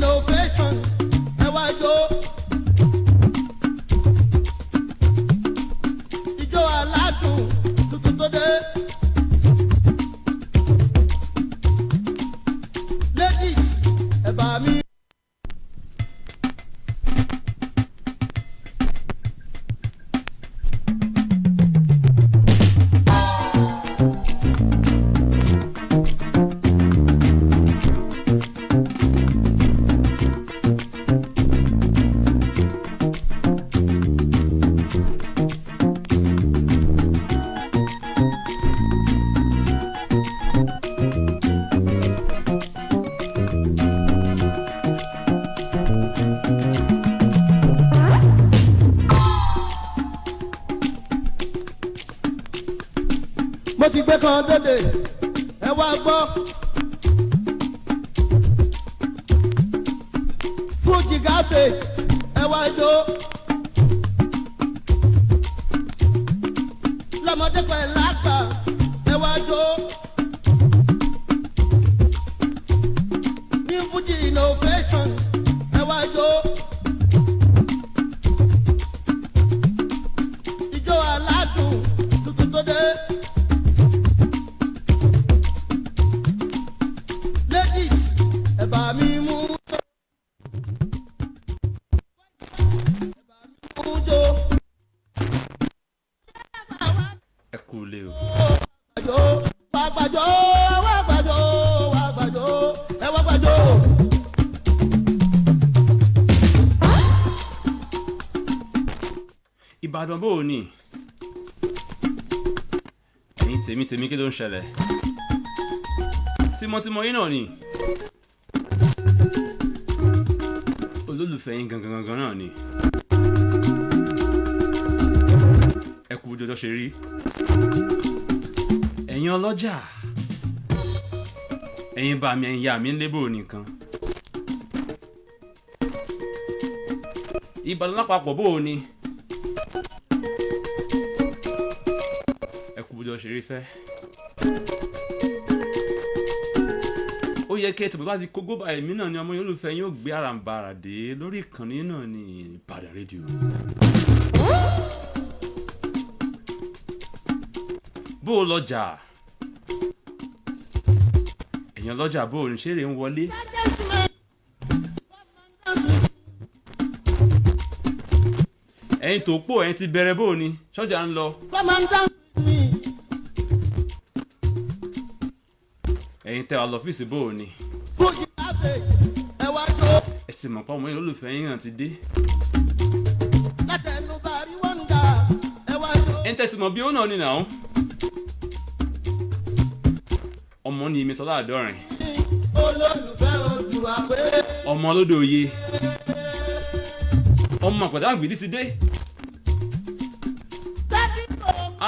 innovation ẹ wá jó ijó aládùn tuntun tó dé ladies ẹ bá mi. mo ti gbé kan dóde ẹ wá gbọ́ fújì gábé ẹ wá jó lọ́mọdé pẹ̀lú àgbà ẹ wá jó ní fújì innovation ẹ wá jó ijó aládùn tuntun tó dé. Ìbàdàn bò ó ní ẹ̀yin tèmi kí ló ń ṣẹlẹ̀ tímọ́tímọ́ yín náà ni olólùfẹ́ yín gangan náà ni ẹ kú jọjọ ṣe rí ẹ̀yin ọlọ́jà ẹ̀yin bá mi ẹ̀yin yá mi ń lébò nìkan Ìbàdàn lápapọ̀ bò ó ní. Jọ ṣeré sẹ́ ó yẹ kí ẹ tìbọ̀ bá ti kógó bá èmi náà ni ọmọ yóò olùfẹ́ yóò gbé àràǹbarà dé lórí ìkànnì náà ní Ìbàdàn rédíò bó o lọ́jà èèyàn lọ́jà bó o ní ṣeré ń wọlé ẹ̀yin tó pọ̀ ẹ̀yin ti bẹ̀rẹ̀ bó o ní ṣọ́jà ń lọ. ẹ̀yin tẹ́ wà lọ́fíìsì bò ó ni. fújì gábé ẹ wá jó. ẹ sì mọ̀ pé ọmọ yẹn olùfẹ́ yín hàn ti dé. látẹnu bàrí wọ́ndà ẹ wá jó. ẹ̀ ń tẹ́sí mọ̀ bí ó náà ní nà ó. ọmọ ní imi sọlá àdọ́rin. olólùfẹ́ Oòduà pé. ọmọ olódò òye. ọmọ àpàdé àgbìdí ti dé.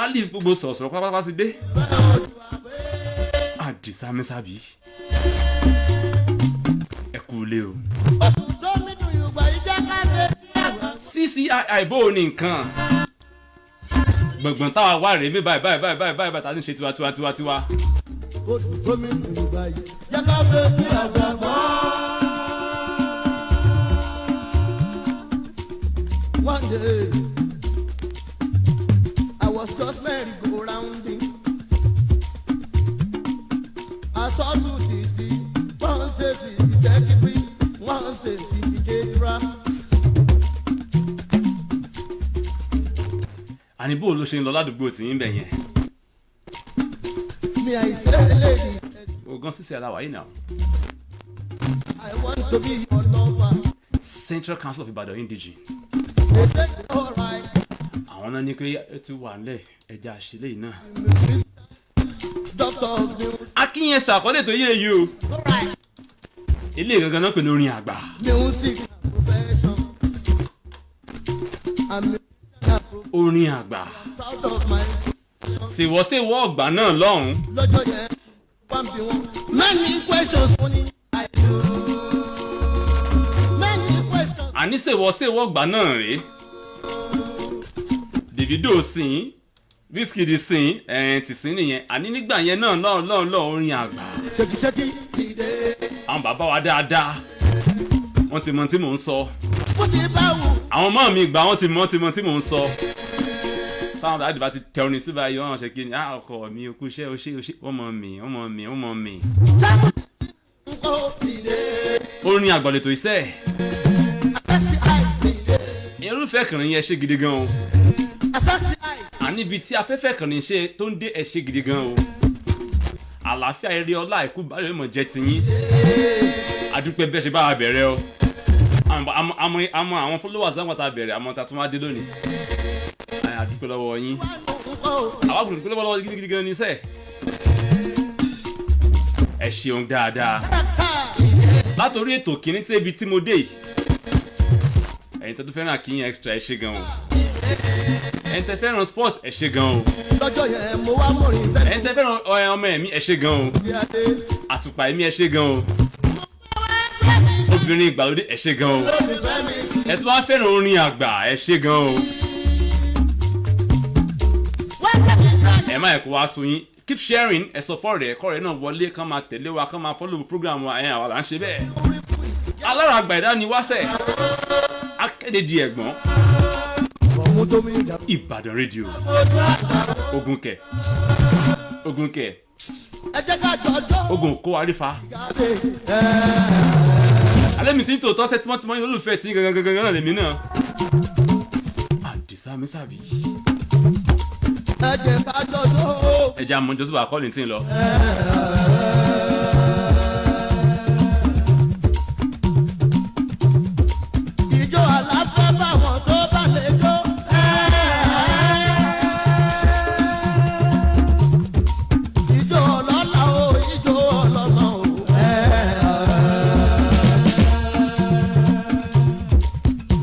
alif gbogbo sọ̀rọ̀sọ̀rọ̀ pápápá ti dé. ADISA mi SABI ẹ kú lé o. CCII bó o ní nǹkan gbọ̀ngbọ̀n táwa wà rèé mi báyìí tá a ti ń ṣe tiwa. One day I was just merry-go-rounding. Sọ́ọ̀tù títí wọ́n ṣe ti ìṣẹ́kípí wọ́n ṣe ti ìjẹ́ra. àní bó ló ṣe ń lọ ládùúgbò tí ń bẹ̀ yẹn. mi àìsẹ́ eléyìí. ogan sísè aláwa yìí náà. I want to be your lover. Central Council of Ibadan Indigi. They say all right. àwọn náà ní pé ẹ ti wà nílẹ̀ ẹja àṣìlẹ̀ yìí náà. akínyẹn ṣàkọlé tó yé yìí o ilé gangan náà pè ní orin àgbà. orin àgbà ṣèwọ́ṣèwọ́ ọ̀gbà náà lọ́hùn. àní ṣèwọ́ṣèwọ́ ọ̀gbà náà rèé Davido sìn Wizkid sìn ti sìn nìyẹn àní nígbà yẹn náà lọ́ọ̀ orin àgbà. àwọn bàbá wa dáadáa wọ́n ti mọ tí mò ń sọ. Mo sì bá wù. Àwọn ọmọ mi gbà wọ́n ti mọ tí mò ń sọ. Táwọn dáàdì bá ti tẹ orin sí báyìí wọ́n ṣe kí ni ọkọ mi okú iṣẹ́ o ṣe wọ́n mọ̀ mi. Sábà ń kó ìdè. Orin àgbàlẹ̀tò iṣẹ́. Asasi àìsí. Irúfẹ́ kànnì yẹn ṣe gidi gan o. Asasi àìsí. Àní ibi tí afẹ́fẹ́ kànnì ṣe tó ń dé ẹ̀ ṣe gidi gan o. Àlàáfíà eré ọlá ìkú báyọ̀ mọ̀ jẹ́ tiyín. Adúpẹ́ bẹ́ẹ̀ ṣe bá wa bẹ̀rẹ̀ o. Àmọ́ àwọn followers àwọn tá bẹ̀rẹ̀ àmọ́ tá tún wá dé lónìí. Adúpẹ́ lọ́wọ́ yín. Àwọn àgùntàn dúpẹ́ lọ́wọ́ gidigidi gan ni sẹ́. Ẹ ṣeun dáadáa. Látòrí ètò kìíní tí ibi tí mo dé yìí. Ẹ̀yin tẹ́ tó fẹ́ràn Àkíyàn extra ẹ ṣé gan o. Ẹ̀yin tẹ́ fẹ́ràn sport ẹ ṣé gan o. Lọ́jọ́ yẹn mo wá mọ̀rin sẹ́ni. Ẹ̀yin tẹ́ fẹ́ràn ọmọ ẹ̀mí ẹ ṣé gan o. Àtùpà ẹ̀mí ẹ ṣé gan o. Obìnrin ìgbàlódé ẹ ṣé gan o. Ẹ tún wá fẹ́ràn orin àgbà ẹ ṣé gan o. Ẹ má ẹ̀kọ́ wá sun yín. Keep sharing ẹ sọ fọ́ọ̀rẹ́ ẹ̀kọ́ rẹ̀ náà wọlé kán máa tẹ̀lé wa kán máa follow program wa ẹ̀yìn àwọn là ń ṣe bẹ́ẹ̀. Alára àgbà ẹ̀dá ni wáṣẹ̀. Akéde di ẹ̀gbọ́n. Ìbàdàn rédíò. Ogunkẹ̀. Ẹ jẹ́ ká jọjọ́. Ogun kó arífa. Alẹ́ mi ti ń tòótọ́ sẹ́ tímọ́tímọ́ yín olùfẹ́ tí gangan náà lèmi náà. Àdìsá mi sàbí. Ẹ jẹ́ ká jọjọ́. Ẹ jẹ́ àmọ́ Joseph Akọ́lé tí ń lọ. Ìjọ àlàáfíà báwọn tó bá lè jó. Ìjọ ọlọ́lá o, ìjọ ọlọ́mọ o.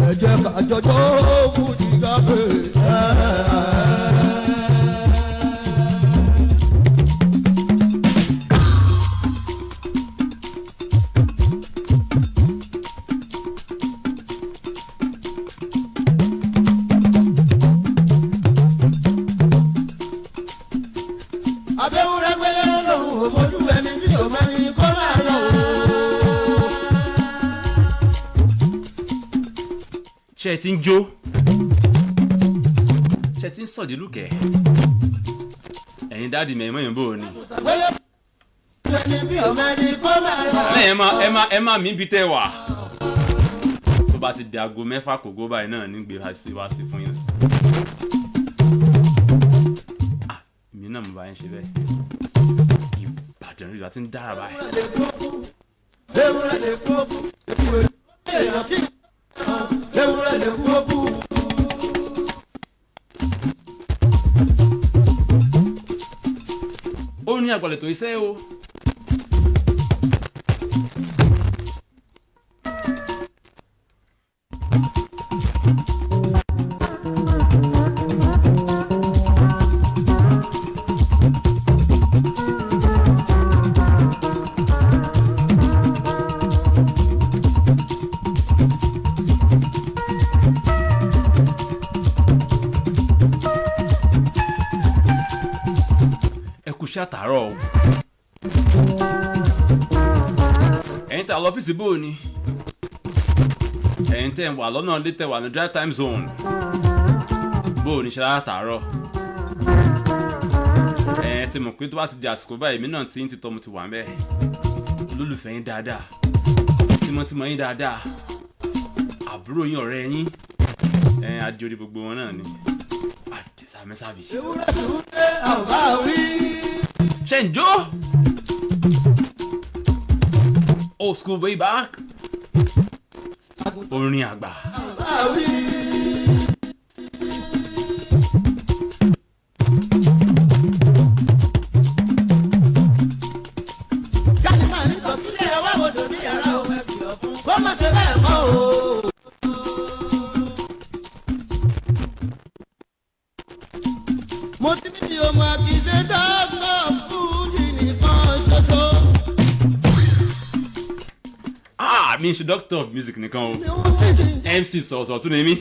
Ẹ jẹ́ ká jọjọ́ fújì gábé. Abẹ́wúrẹ́ gbélé lòun ò mójú ẹni bí ò mẹ́rin kó máa lọ o. Ṣé ẹ ti ń jó? Ṣé ẹ ti ń sọ̀dí lùkẹ́? Ẹ̀yin dáàdì mẹ́rin mọ́yìn bò ní. Gbélé ẹni bí ò mẹ́rin kó máa lọ. Lẹ́yìn ẹ má mi bí tẹ́ wà. Tó bá ti di aago 6 kògó báyìí náà ní gbé wá sí fún yín. Èmi náà mo bá yín ṣe bẹ́ẹ̀. Ìbàdàn rí i láti ń dára báyìí. Ewúrẹ́ lè kú òkú. Èèyàn kí ewúrẹ́ lè kú òkú. Ó ní àgbàlẹ̀tò iṣẹ́ o. Ṣàtàrọ̀ o. Ẹ̀yin tẹ́ lọ́fíìsì bò ní. Ẹ̀yin tẹ́ wà lọ́nà ilé tẹ́ wà ní drive time zone. Bò ní ṣe látàárọ̀. Ẹ̀yin ti mọ̀ pé tó bá ti di àsìkò báyìí èmi náà ti ń titọ́ mo ti wà mẹ́. Olólùfẹ́ yín dáadáa. Tímọ́tímọ́ yín dáadáa. Àbúrò yín ọ̀rẹ́ yín. Ẹ̀yin adé orí gbogbo wọn náà ni. Àdìsá mi sàbí. Ewúrẹ́ sùn dé àbá orí. Ṣẹ̀njó. Old school way back. Orin àgbà. Káàdì máa ní kò sílé ẹwà wòdò ní yàrá òun ẹ̀kọ́ fún. Kó má ṣe bẹ́ẹ̀ mọ́ o. Mo ti ní o máa kì í ṣe dọ́gbọ̀ fújì nìkan ṣoṣo. Mi ń ṣe doctor of music nìkan o. MC sọ̀sọ̀ tún ní mí.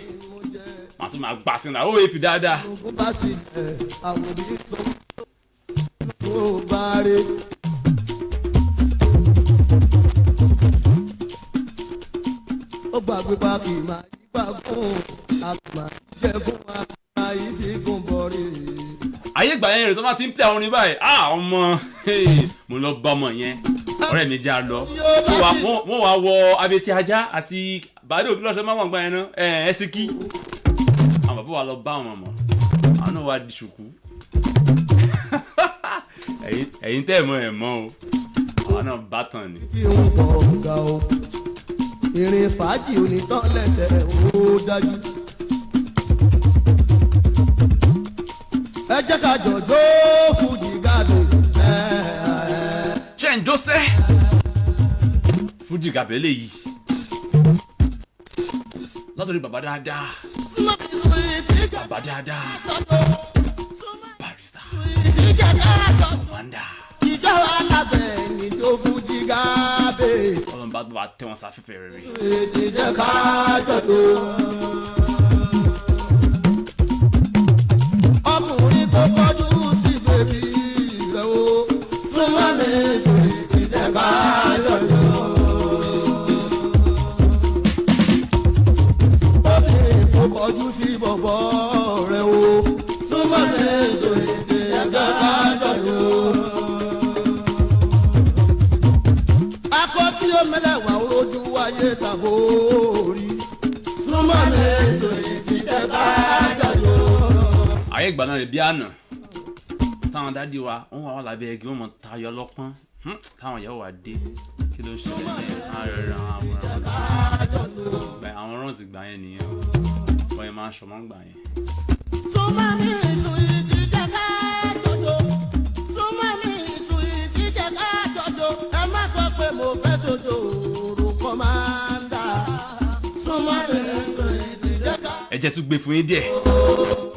Màá tún máa gbà sínú àwọn OAP dáadáa. Ogun bá sì ẹ̀ àwọn òbí tó kó bá rí. àgbégbá kì í máa yípa gún àgbà jẹ fún àgbà yìí fi gún bọ̀rẹ̀. ayé ìgbà yẹn rẹ̀ tó bá ti ń pè àwọn orin báyìí ọmọ mo lọ bá ọmọ yẹn ọ̀rẹ́ mi já lọ wọ́n wá wọ abetí ajá àti bàdé òkú lọ́sọ̀ máa wọ̀ gbà yẹn náà ẹ̀ẹ́sìkí àwọn bàbá wa lọ bá àwọn ọmọ àwọn náà wá di ṣùkú ẹ̀yin tẹ́ ẹ̀ mọ́ ẹ̀ mọ́ o àwọn náà bá tàn ni. kí n bọ̀ ọ̀gá o ìrìn fàájì onítàn lẹ́sẹ̀ ó dájú. ẹ jẹ́ ká jọ̀jọ́ fújì gàdé. ṣé ń jó sẹ́ fújì gàbẹ́ léyìí látọ̀rí bàbá dáadáa bàbá dáadáa barista commander. ìjọ alábẹ̀ ní tó fújì gàbé. ọlọ́run bá tẹ wọn sáfẹ́fẹ́ rere. ètè jẹ́ ká jọ̀jọ́. ọkùnrin tó kọjú sí bèbí rẹ̀ o súnmọ́ mi sórí ti jẹ́ ká jọ̀jọ́. obìnrin tó kọjú sí bọ̀bọ̀ rẹ̀ o súnmọ́ mi sórí ti jẹ́ ká jọ̀jọ́. akọ tí ó mẹ́lẹ̀wá ojú ayé tàbó rí súnmọ́ mi sórí ti jẹ́ ká jọ̀jọ́. ayé ìgbà náà rè bí àná táwọn dádì wa wọn wà lábẹ́ ẹgbẹ́ wọn mọ̀ tayọ lọ́pọ́n táwọn ìyàwó wa dé kí ló ṣẹlẹ̀ ní àárẹ̀ àwọn rọ́ọ̀sì gbà yẹn nìyẹn wọ́n yẹn máa ń ṣọmọ́ gbà yẹn. súnmọ́ mi sórí ti jẹ́ ká jọ̀jọ́. súnmọ́ mi sórí ti jẹ́ ká jọ̀jọ́. ẹ má sọ pé mo fẹ́ sojo orúkọ máa ń dà. súnmọ́ mi sórí ti jẹ́ ká. ẹ jẹ́ tún gbé fún yín díẹ̀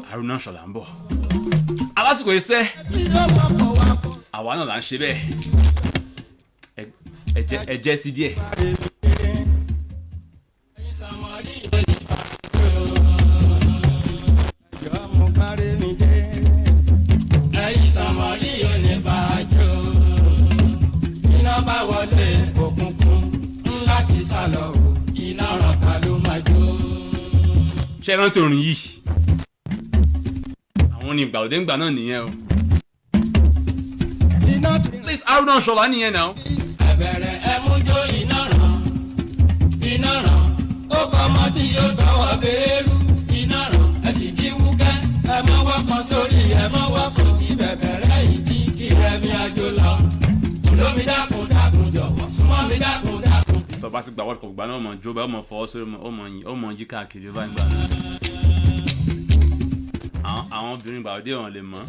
Haruna Ṣọlá ń bọ̀ alásìkò iṣẹ́ kí ló mọ̀kọ̀ wá kọ́. àwa náà là ń ṣe bẹ́ẹ̀ ẹ jẹ́ sí díẹ̀. ẹ̀yin sàmọ́lì yóò ní bàjọ́ iná bá wọlé òkùnkùn ńlá ti sálọ iná rọ̀ta ló máa jó. ṣé ẹ rántí orin yìí àwọn ní ìgbà òde ń gbà náà nìyẹn o. iná ti late Haruna Ṣọlá nìyẹn náà. ẹ̀bẹ̀rẹ̀ ẹ̀mújó iná ràn ó kọ́ ọmọ tí yóò tọwọ́ béèrú iná ràn ẹ sì kí wúkẹ́ ẹ mọ́ wọ́kàn sórí ẹ mọ́ wọ́kàn sí bẹ̀bẹ̀rẹ̀ ìdí kí rẹmi àjò lọ olómi dákun dákun jọ̀wọ́ súnmọ́ mi dákun dákun. tó bá ti gba World Cup gbà náà ọmọ jó bá ọmọ fọwọ́ sórí ọmọ yí káàkiri báyìí gbà náà. àwọn obìnrin gbà òde wọn lè mọ̀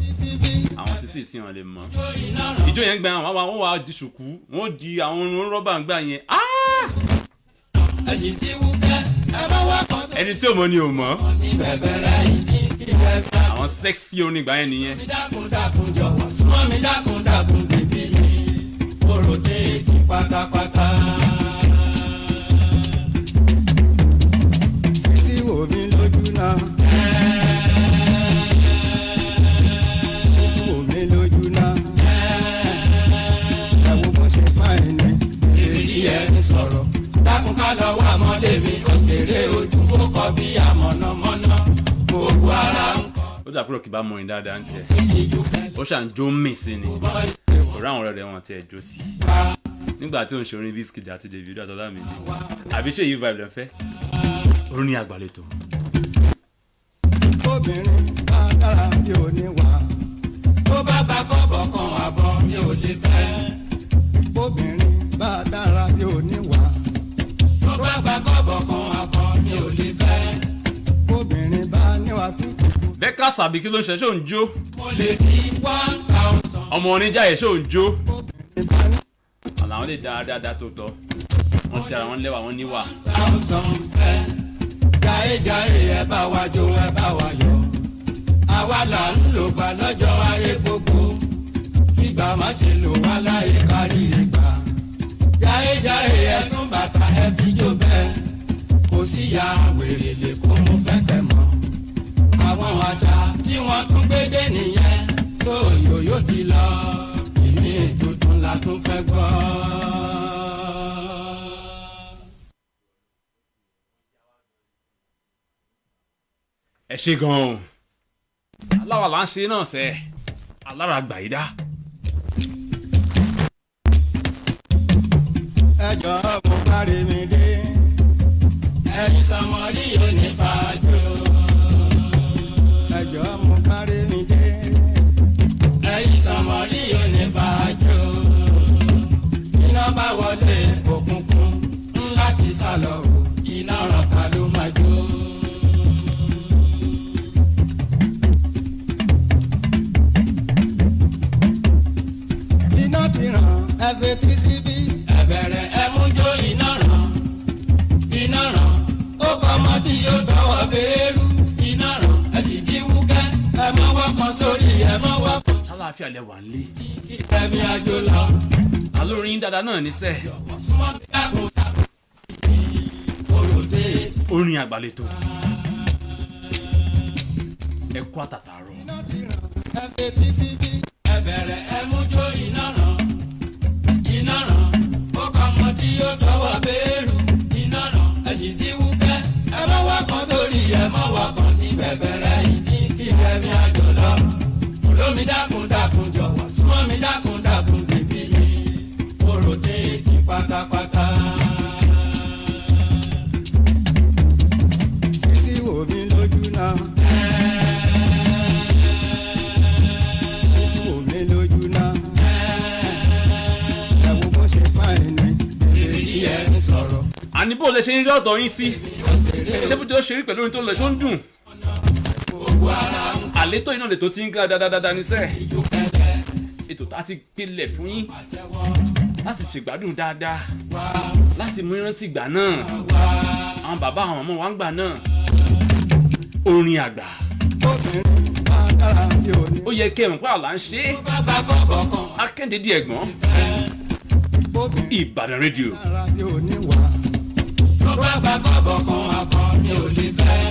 àwọn sísì sí wọn lè mọ̀ ìjó yẹn gbà wọn wà di ṣùkú wọn di àwọn orun rọ́bà ń gbà yẹn. ẹ sì kí wúkẹ́ ẹ mọ́ wọ́kàn ẹni tí ò mọ̀ ni ò mọ̀ sí bẹ̀bẹ̀rẹ̀ ìdí kí rẹmi àjò lọ. àwọn sexy orin ìgbà yẹn nìyẹn. mi dákun dákun jọ̀wọ́ súnmọ́ mi dákun dákun bèbí mi kóró téèkì pátápátá. sísí wò mí lójú náà. sísí wò mí lójú náà. ẹ wo bó ṣe fáìn ni. èrèdí ẹni sọ̀rọ̀ dákun ká lọ wá mọ́lé mi òṣèré ojú ó kọ bí àmọ̀nàmọ́ná gbogbo ara ń kọ́. ó dà púrò kì bá mọrin dáadáa ń tiẹ̀ síjú kẹlẹ́ ó ṣàn jó mì sí ni bọ́ kò rí àwọn ọ̀rẹ́ rẹ̀ wọn tiẹ̀ jó sí nígbà tí ó ń ṣe orin Wizkid àti Davido àtọ́lá mi ni àbí ṣé yìí vibe lẹ́ fẹ́ Orin Agba lẹ́tọ̀. obìnrin bá dára bí ò ní wà tó bá bá kọ́bọ̀ kan àbọ̀ mi ò lè fẹ́. obìnrin bá dára bí ò ní wà tó bá bá kọ́bọ̀ kan àbọ̀ mi ò lè fẹ́. obìnrin bá níwà tútù Bẹ́ẹ̀ká Sàbí kí ló ń ṣe ṣó ń jó mo lè fi 1000. ọmọ oníjàyè ṣó ń jó obìnrin bá ní àwọn lè dáadáa tó tọ́ wọ́n ti dára wọ́n lẹ́wà wọ́n níwà. 1000 fẹ́. jàre ẹ bá wa jó ẹ bá wa yọ̀ àwa là ń lò gbà lọ́jọ́ ayé gbogbo ìgbà má ṣe lò wá láyé kárí ìgbà. jàre ẹ̀sùn bàtà ẹ fi jó bẹ́ẹ̀ kò sí ya wèrè lè kó mo fẹ́ tẹ̀ mọ́. àwọn àṣà tí wọ́n tún gbé dé nìyẹn tó yòyó ti lọ ìmí tuntun la tún fẹ́ gbọ́. ẹ ṣe gan-an aláwa là ń ṣe náà sẹ́ alára gbà yí dá. ẹjọ́ mo kárí mi dé ẹ̀yin sọmọrí yóò ní fàájò. ẹjọ́ mo kárí mi dé ẹ̀yin sọmọrí yóò ní fàájò. iná bá wọlé òkùnkùn ńlá ti sálọ iná ọ̀rọ̀ ta ló máa jó. iná ti ràn ẹ fetí síbí ẹ bẹ̀rẹ̀ ẹ mú jó iná ràn ó kọ́ ọmọ tí yóò tọwọ́ béèrú iná ràn ẹ sì di wúkẹ́ ẹ mọ́ wọ́pọ̀ sórí ẹ mọ́ wọ́pọ̀. sálàáfíà lẹ wà nílé. ẹ̀mí àjò lọ. alórin dáadáa náà níṣẹ́. súnmọ́ bí dàkún dàkún olùdé. Orin Agba lẹ́tọ̀ ẹ kú àtàtàrọ. iná ti ràn ẹ fetí síbí ẹ bẹ̀rẹ̀ ẹ mú jó iná ràn ó kọ́ ọmọ tí yóò tọwọ́ béèrú iná ràn ẹ sì di wúkẹ́ ẹ mọ́ wọ́pọ̀ sórí ẹ mọ́ wọ́pọ̀ sí bẹ̀bẹ̀rẹ̀ ìdí kí ẹ̀mí àjò lọ. olómi dákun dákun jọ̀wọ́ súnmọ́ mi dákun dákun bèbí mi kóró téèjì pátápátá. sísí wò mí lójú náà. sísí wò mí lójú náà. ẹ wo bó ṣe fáìn ní èrè díẹ̀ ń sọ̀rọ̀. àní bó lẹ ṣe ń rí ọ̀dọ̀ yín sí ṣé bó ti ó ṣe rí pẹ̀lú orin tó lọ ṣó ń dùn. gbogbo ara ń àlétò iná lè tó ti ń ga dáadáa níṣẹ́ jó kẹ́kẹ́ ètò tá a ti gbélé fún yín àtẹwọ́ láti ṣègbádùn dáadáa wá láti mú ìrántí ìgbà náà wá. àwọn bàbá àwọn ọmọ wa ń gbà náà. Orin Agba obìnrin bá dára bí òní. ó yẹ kí ẹ mọ̀ pé àlà ń ṣe é. bàbá kọ̀ọ̀kan kan Akẹ́ndé di ẹ̀gbọ́n obìnrin Ìbàdàn rédíò. dára bí òní wá. tó bá bá kọ̀ọ̀kan kan akọ ni ò lè fẹ́.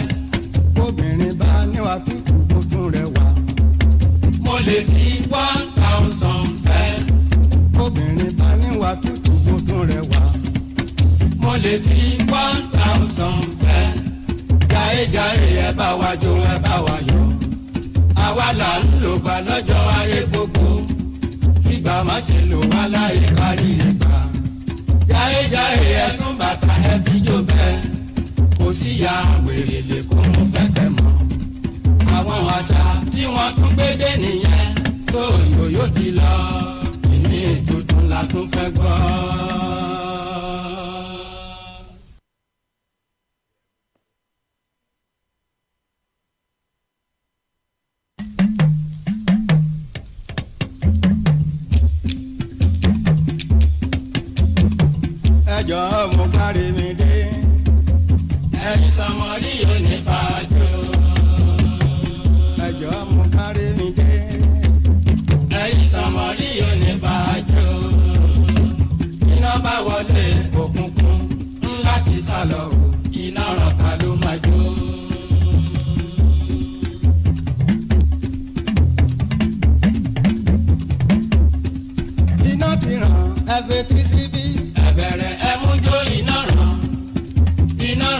obìnrin bá níwà tútù kó tún rẹwà. mo lè fi 1000 fẹ́. obìnrin bá níwà tútù kó tún rẹwà. mo lè fi 1000 fẹ́. jàre ẹ bá wa jó ẹ bá wa yọ̀. àwa là ń lò gbà lọ́jọ́ ayé gbogbo. ìgbà má ṣe lò wá láyé kárí ìgbà. jàre ẹ̀sùn bàtà ẹ fi jó bẹ́ẹ̀. kò sí ya wèrè lè kó mo fẹ́ kẹ́ mọ́. àwọn àṣà tí wọ́n tún gbé dé nìyẹn. sóyò yóò ti lọ. ìní tuntun la tún fẹ́ gbọ́. ẹjọ́ mo kárí mi dé ẹ̀yin sọmọrí yóò ní fàájò. ẹjọ́ mo kárí mi dé ẹ̀yin sọmọrí yóò ní fàájò. iná bá wọlé òkùnkùn ńlá ti sálọ iná ọ̀rọ̀ ta ló máa jó. iná ti ràn ẹ fetí síbí ẹ bẹ̀rẹ̀ ẹ mú jó iná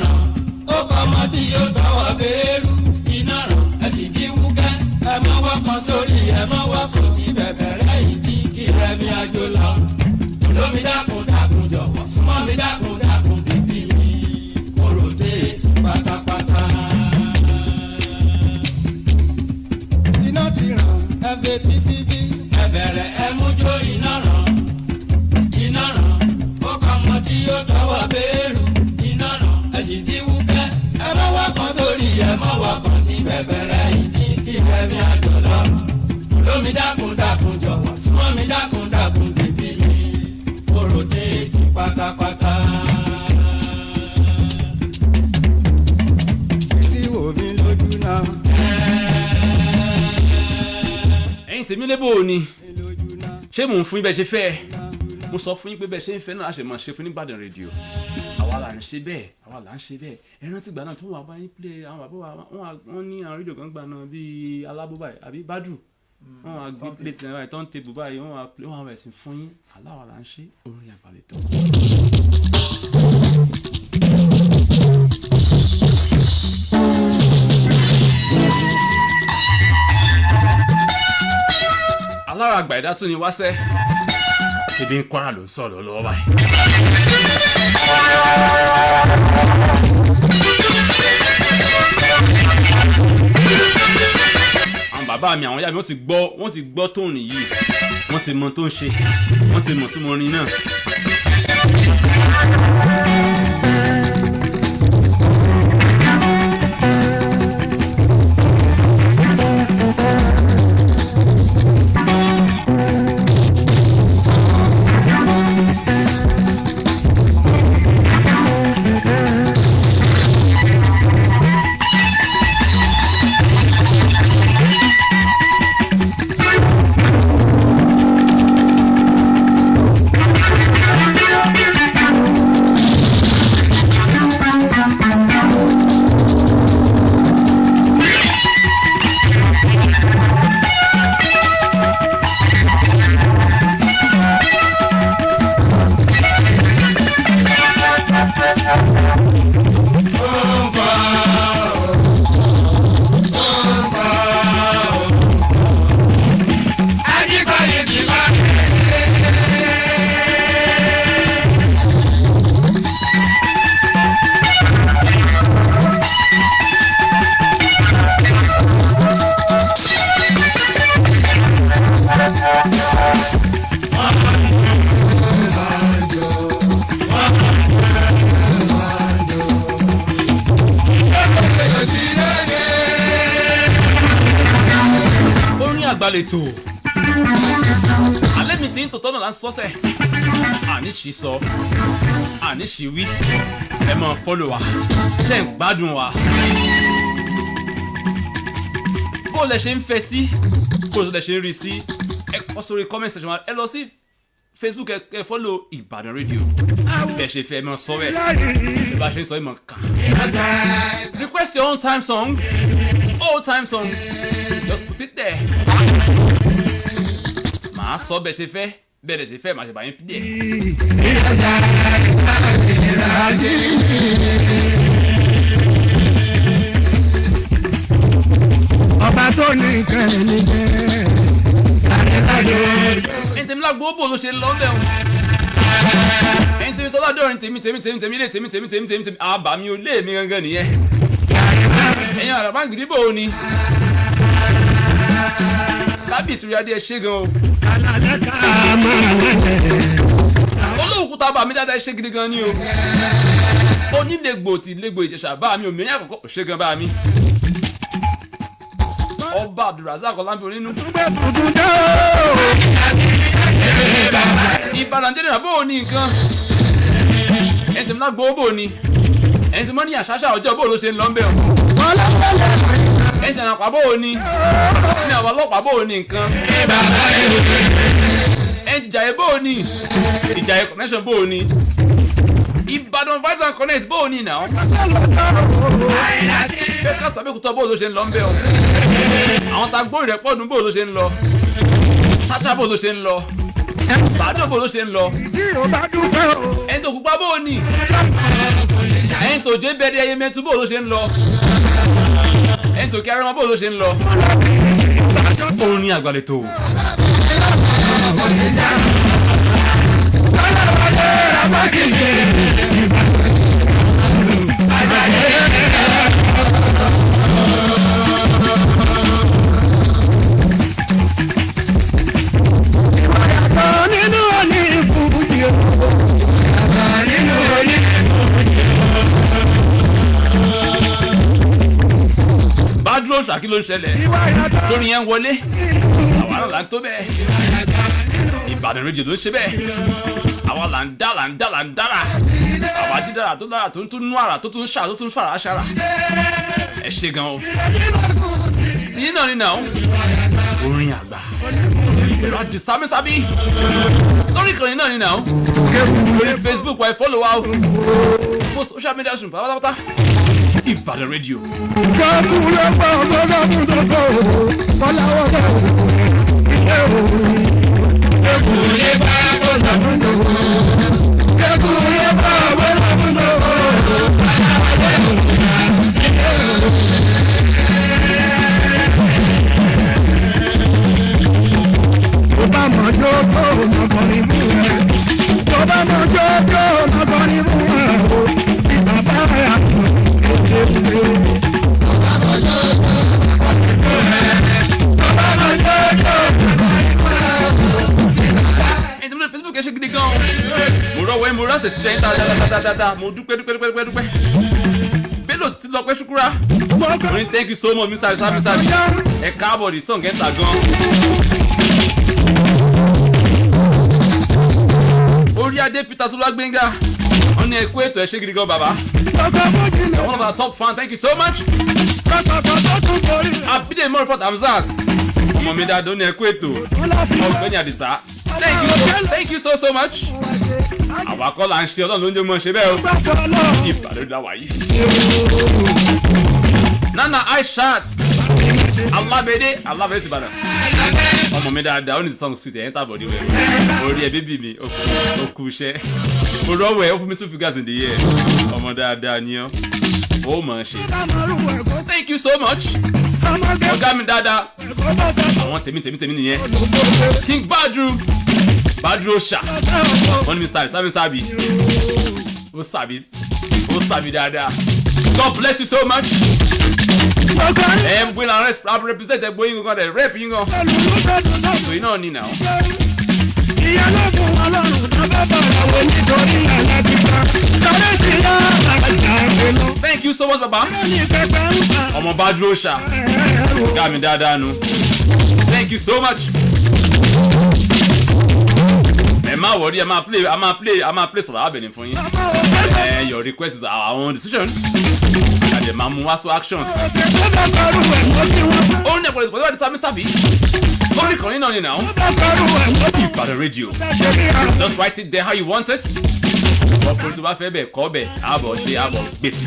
ràn ó kọ́ ọmọ tí yóò tọwọ́ béèrú iná ràn ẹ sì di wúkẹ́ ẹ mọ́ wọ́pọ̀ sórí ẹ mọ́ wọ́pọ̀ sí bẹ̀bẹ̀rẹ̀ ìdí kí ẹ̀mí àjò lọ. olómi dákun dákun jọ̀wọ́ súnmọ́ mi dákun dákun bíbí mi kóró téèjì pátápátá. iná ti ràn ẹ fetí síbí ẹ bẹ̀rẹ̀ ẹ mú jó iná ràn ó kọ́ ọmọ tí yóò tọwọ́ béèrú iná ràn ẹ sì di wúkẹ́ ẹ mọ́ wọ́pọ̀ sórí ẹ mọ́ wọ́pọ̀ sí bẹ̀bẹ̀rẹ̀ ìdí kí ẹ̀mí àjò lọ. olómi dákun dákun jọ̀wọ́ súnmọ́ mi dákun dákun bèbí mi kóró téèjì pátápátá. sísí wò mí lójú náà. ẹ̀yin tèmi lébò ni lójú náà. ṣé mò ń fún yín bẹ́ẹ̀ ṣe fẹ́ mo sọ fún yín pé bẹ́ẹ̀ ṣe ń fẹ́ náà a ṣe máa ṣe fún ní Ìbàdàn rédíò. àwa là ń ṣe bẹ́ẹ̀ ẹ rántí ìgbà náà tó wà bá yín play àwọn bàbá wa wọ́n ní àwọn rédíò kan gbà náà bíi alábó báyìí àbí bádùn wọ́n wá gbé plate náà báyìí turn table báyìí wọ́n wá bẹ̀rẹ̀ sí fún yín aláwa là ń ṣe Orin Agba lẹ́tọ̀. àgbà ẹ̀dá tún ni wáṣẹ́ ebi ń Kwara ló ń sọ̀rọ̀ lọ́wọ́ báyìí. àwọn bàbá mi àwọn ìyá mi wọ́n ti gbọ́ tóònù yìí wọ́n ti mọ tó ń ṣe wọ́n ti mọ̀ tí mo rin náà. Àgbàlẹ̀tò alẹ́ mi ti ń tòótọ́ náà là ń sọ́sẹ̀ àní ṣì sọ àní ṣì wí ẹ máa fọ́lọ̀ wa ṣe ń gbádùn wa bó lẹ ṣe ń fẹ́ sí bó lẹ ṣe ń rí sí ẹ kọ sórí comment section wa ẹ lọ sí Facebook ẹ fọ́lọ̀ Ìbàdàn rédíò bẹ́ẹ̀ ṣe fẹ́ ẹ máa sọ bẹ́ẹ̀ ẹ bá ṣe ń sọ ẹ máa kàn request your own time song just put it there. Màá sọ bẹ́ẹ̀ ṣe fẹ́ bẹ́ẹ̀ ṣe fẹ́ màá ṣe bá yín pídẹ̀. Ọba tó ní nǹkan ẹ̀ ní bẹ́ẹ̀. Ẹni tèmi lágbo bò ló ṣe lọ bẹ́ẹ̀ o. Ẹni tèmi tọ́lá dọ́rin tèmi ilé tèmi àbá mi ò lé mi gangan nìyẹn. Ẹ̀yin àràbá gidi bò ó ni. Kábíyèsí rí adé ẹ ṣe gan o. Olóòkúta bá mi dáadáa ẹ ṣe gidi gan ni o. Onílẹ̀gbò tí lẹ́gbò Ìjẹ̀ṣà bá mi òmìnira àkọ́kọ́ ò ṣe gan bá mi. Ọba Abdulrazak Ọlámbí onínú. Ìbàdàn jẹ́ ìrìnàbò òní nǹkan. Ẹni tí mo lágbo bò ní. Ẹni tí mo ní àṣàṣà ọjọ́ bò ló ṣe ń lọ ń bẹ̀ o. Ẹni tí ànàpá bò ní. Ní àwọn ọlọ́pàá bò ní nǹkan. Ẹni tí Ìjàyè bò ní. Ìjàyè connection bò ní. Ìbàdàn Vibes and Connect bò ní náà. Fẹ́ ká sàbẹ̀kútọ̀ bò ló ṣe ń lọ ń bẹ̀ o. Àwọn tá gbóyè rẹ̀ pọ̀dún bò ló ṣe ń lọ. Tátà bò ló ṣe ń lọ. Ìbàdàn bò ló ṣe ń lọ. Ẹni tó Ògùnpa bò ní. Ẹni tó jẹ́ bẹ́ẹ̀rẹ̀ ẹyẹ mẹ́tú bò ló ṣe ń lọ. Ẹni tó kí arẹ́mọ bò ló ṣe ń lọ. Orin Àgbàlẹ̀tò. Bádúró ṣàkí ló ń ṣẹlẹ̀ lórí yẹn wọlé àwa náà là ń tó bẹ́ẹ̀ Ìbàdàn rédíò ló ń ṣe bẹ́ẹ̀ àwa là ń dára àwa dídára tó dára tó ń tún nú àrà tó tún ṣàrà tó tún fàrà ṣàrà ẹ ṣe gan o tí náà ní náà Orin Àgbà ìrọ̀ àti sábẹ́sábí lórí ìkànnì náà ní náà lórí Facebook wa follow wa o social media sùn pátápátá Ìbàdàn rédíò. appreciate dáadáa mo dúpẹ́ Bello ti lọ pẹ́ ṣukura thank you so much Mr. Sabi ẹ káàbọ̀ the song enter gan. Orí adé Peter Sola Gbenga wọ́n ní ẹ̀kú ètò ẹ̀ ṣe gidi gan bàbá. One of our top fans, thank you so much. Abide Morifat Hamzat ọmọ mi dáadọ́ ní ẹ̀kú ètò ọ̀gbẹ́ni Adisa. Thank you so much. Àwa kọ́ là ń ṣe Ọlọ́run ló ń jẹ́ mọ́ ṣe bẹ́ẹ̀ o. Ìbàdàn dá wáyé. Nana Aishat Alábẹ́dé ti Ìbàdàn. Ọmọ mi dáadáa ó ní song sweet ẹ̀ enter body well. Orí ẹ̀ bíbí mi ó kú iṣẹ́. Mo rọ́wọ́ ẹ̀ ó fún mi 2 figures in the year. Ọmọ dáadáa ni ọ́. Ó mọ̀ ṣe. Thank you so much. Ọ̀gá mi dáadáa. Àwọn tèmi nìyẹn. King Badru Osha. Wọ́n ní Mr. SABI. Ó sàbí dáadáa. God bless you so much. Gbé na represent ẹgbẹ́ yín gan dẹ̀ rep yín gan. So you know ní now. Thank you so much baba. Ọmọ Badru Osha. Ọ̀gá mi dáadáa nu. Thank you so much. Ẹ má worry, ẹ máa play Salawa Benin fún yín. Your request is our own decision. Ẹ máa mú wá so actions. Ó ní ẹ̀kọ́ ìpàdé wà ní Sami Sabi. Ó ní kàn ní náà ní náà. Ìbàdàn radio. Just write it there how you want it. Ọkùnrin tó bá fẹ́ bẹ̀ kọ́ bẹ̀ àbọ̀ gbèsè.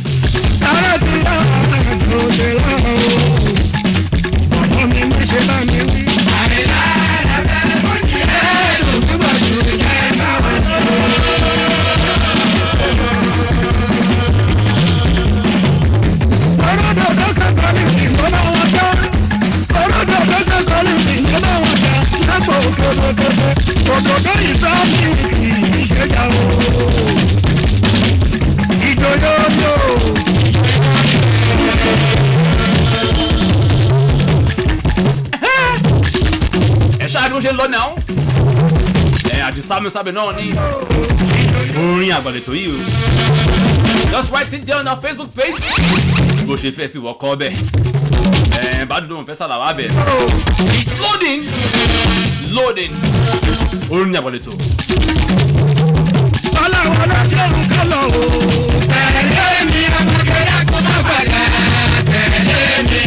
Bó ṣe lọ náà Àdìsá mi sábẹ náà ní Orin Agba lètò yìí o. Just write it down on our Facebook page. Bó ṣe fẹ́ sí wọ́kọ́ bẹ́ẹ̀ bá dúdú wọn fẹ́ Salawa bẹ́ẹ̀. Loading Orin Agba lètò. Ọlọ́run ọlọ́sẹ̀rùn kọ́lọ̀ o. Tẹ̀lé mi àgbàgbẹ́rẹ́ kó má gbàgbà. Tẹ̀lé mi.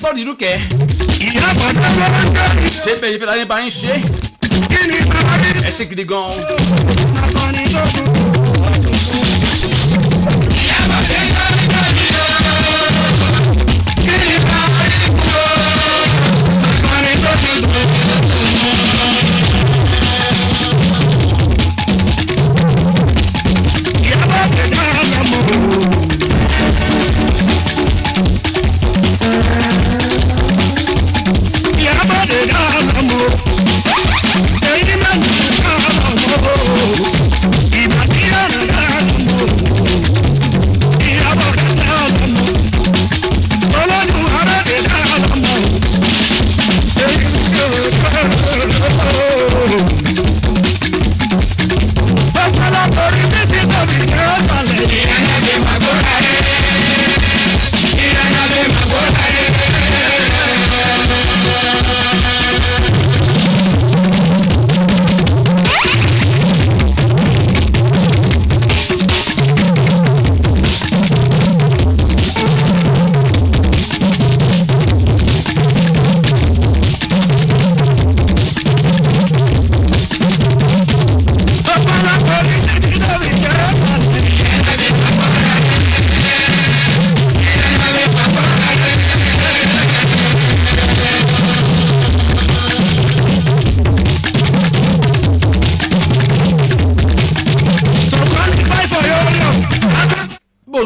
Sọ́ọ̀dì ìlú kẹ́. Ṣé bẹ́ẹ̀ ìfẹ́ láyé bá ń ṣe? Ẹ ṣe gidi gan-an.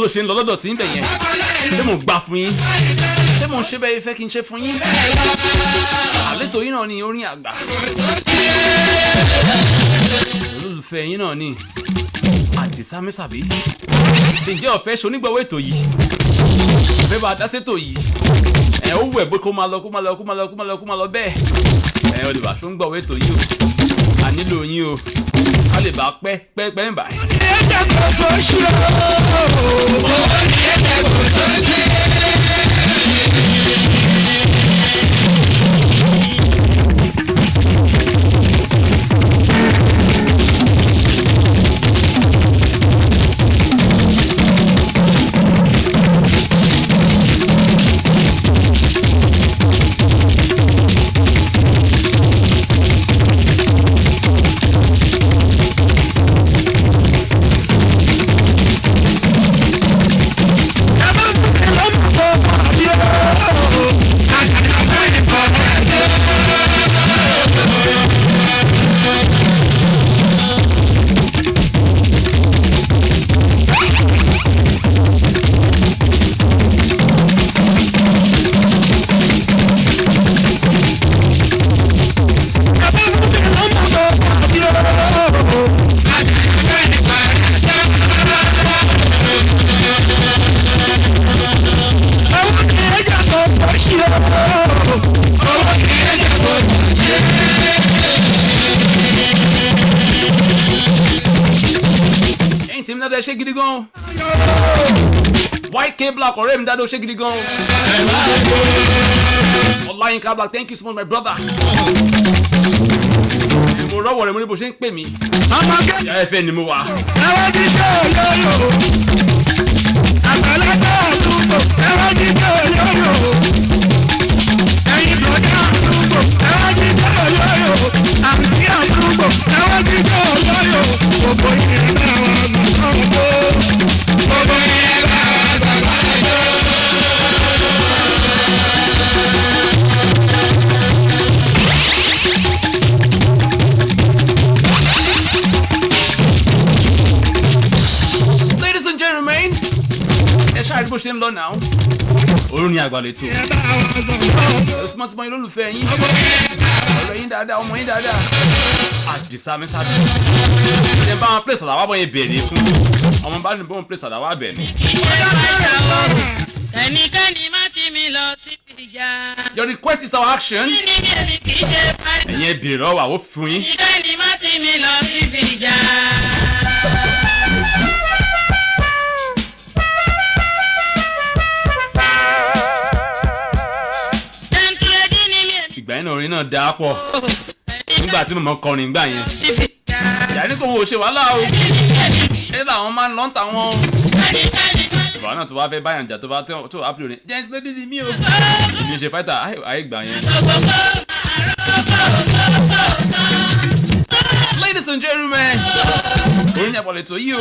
ló ṣe ń lọ lọ́dọ̀ tí ń bẹ̀ yẹn ṣé mò ń gbà fún yín ṣé mò ń ṣe bẹ́ẹ̀ fẹ́ kí n ṣe fún yín àlétò yín náà ni Orin Agba olólùfẹ́ yín náà ni ADISA SABI ǹjẹ́ ọ̀fẹ́ ṣe onígbọ̀wọ́ ètò yìí ọ̀fẹ́ bá dá sétò yìí ó wù ẹ́ bó kó máa lọ bẹ́ẹ̀ ó lè bá ṣó ń gbọ̀wọ́ ètò yìí o a nílò yín o a lè bá pẹ́ ń báyìí. Tèmi dáadáa ṣe gidi gan. YK Black ọ̀rẹ́ mi dáadáa ṣe gidi gan. Ọláyínká Black, thank you so much my brother. Mo rọ́wọ́ rẹ̀ mo ní bó ṣe ń pè mí. Ìyá ẹ̀fẹ̀ ni mo wà. Ẹ̀rọ jíjẹ́ olóyò. Àgbàlagbà àdúgbò. Ẹ̀rọ jíjẹ́ olóyò. Ẹ̀yin bọ̀dá àdúgbò. Ẹ̀rọ jíjẹ́ olóyò. Àbíkí àdúgbò. Ẹ̀rọ jíjẹ́ olóyò. Gbogbo yìí bá wa mọ̀ ọ́dọ́. Gbogbo yìí bá wa sọ̀rọ̀ ọ́dọ́. Ṣáàrí bó ṣe ń lọ náà Orin Agba lè tó ẹ̀sùnmọ́tìmọ́ yín lólùfẹ́ yín ọ̀rẹ́ yín dáadáa ọmọ yín dáadáa ADISA SABI ṣe bá wọn pèsè àdáwà bọ́ yẹn bẹ̀rẹ̀ fún ọmọ bá ní bọ́ wọn pèsè àdáwà bẹ̀rẹ̀. ẹnikẹ́ni má fi mi lọ sí ìjà. Your request is our action. ẹ̀yin ẹ̀bẹ̀rẹ̀ ọ̀wà ó fún yín. ẹnikẹ́ni má fi mi lọ sí ìjà. ìgbà yẹn orin náà dáa pọ̀ nígbà tí mọ̀mọ́ kọrin gbà yẹn ìyá ní kò wò ṣe wàhálà o ṣé làwọn máa ń lọ́n tàwọn ìbá náà tó bá fẹ́ báyàn jà tó bá tó àpò rẹ̀ jẹ́ ẹni tí mí o èmi ṣe fáìtà àyè gbà yẹn. Ladies and gentlemen Orin Agba lè tó yí o.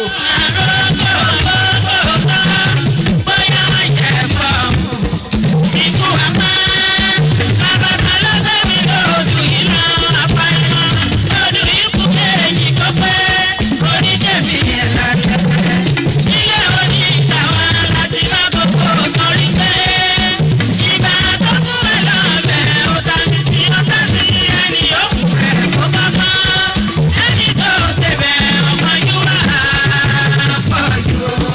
You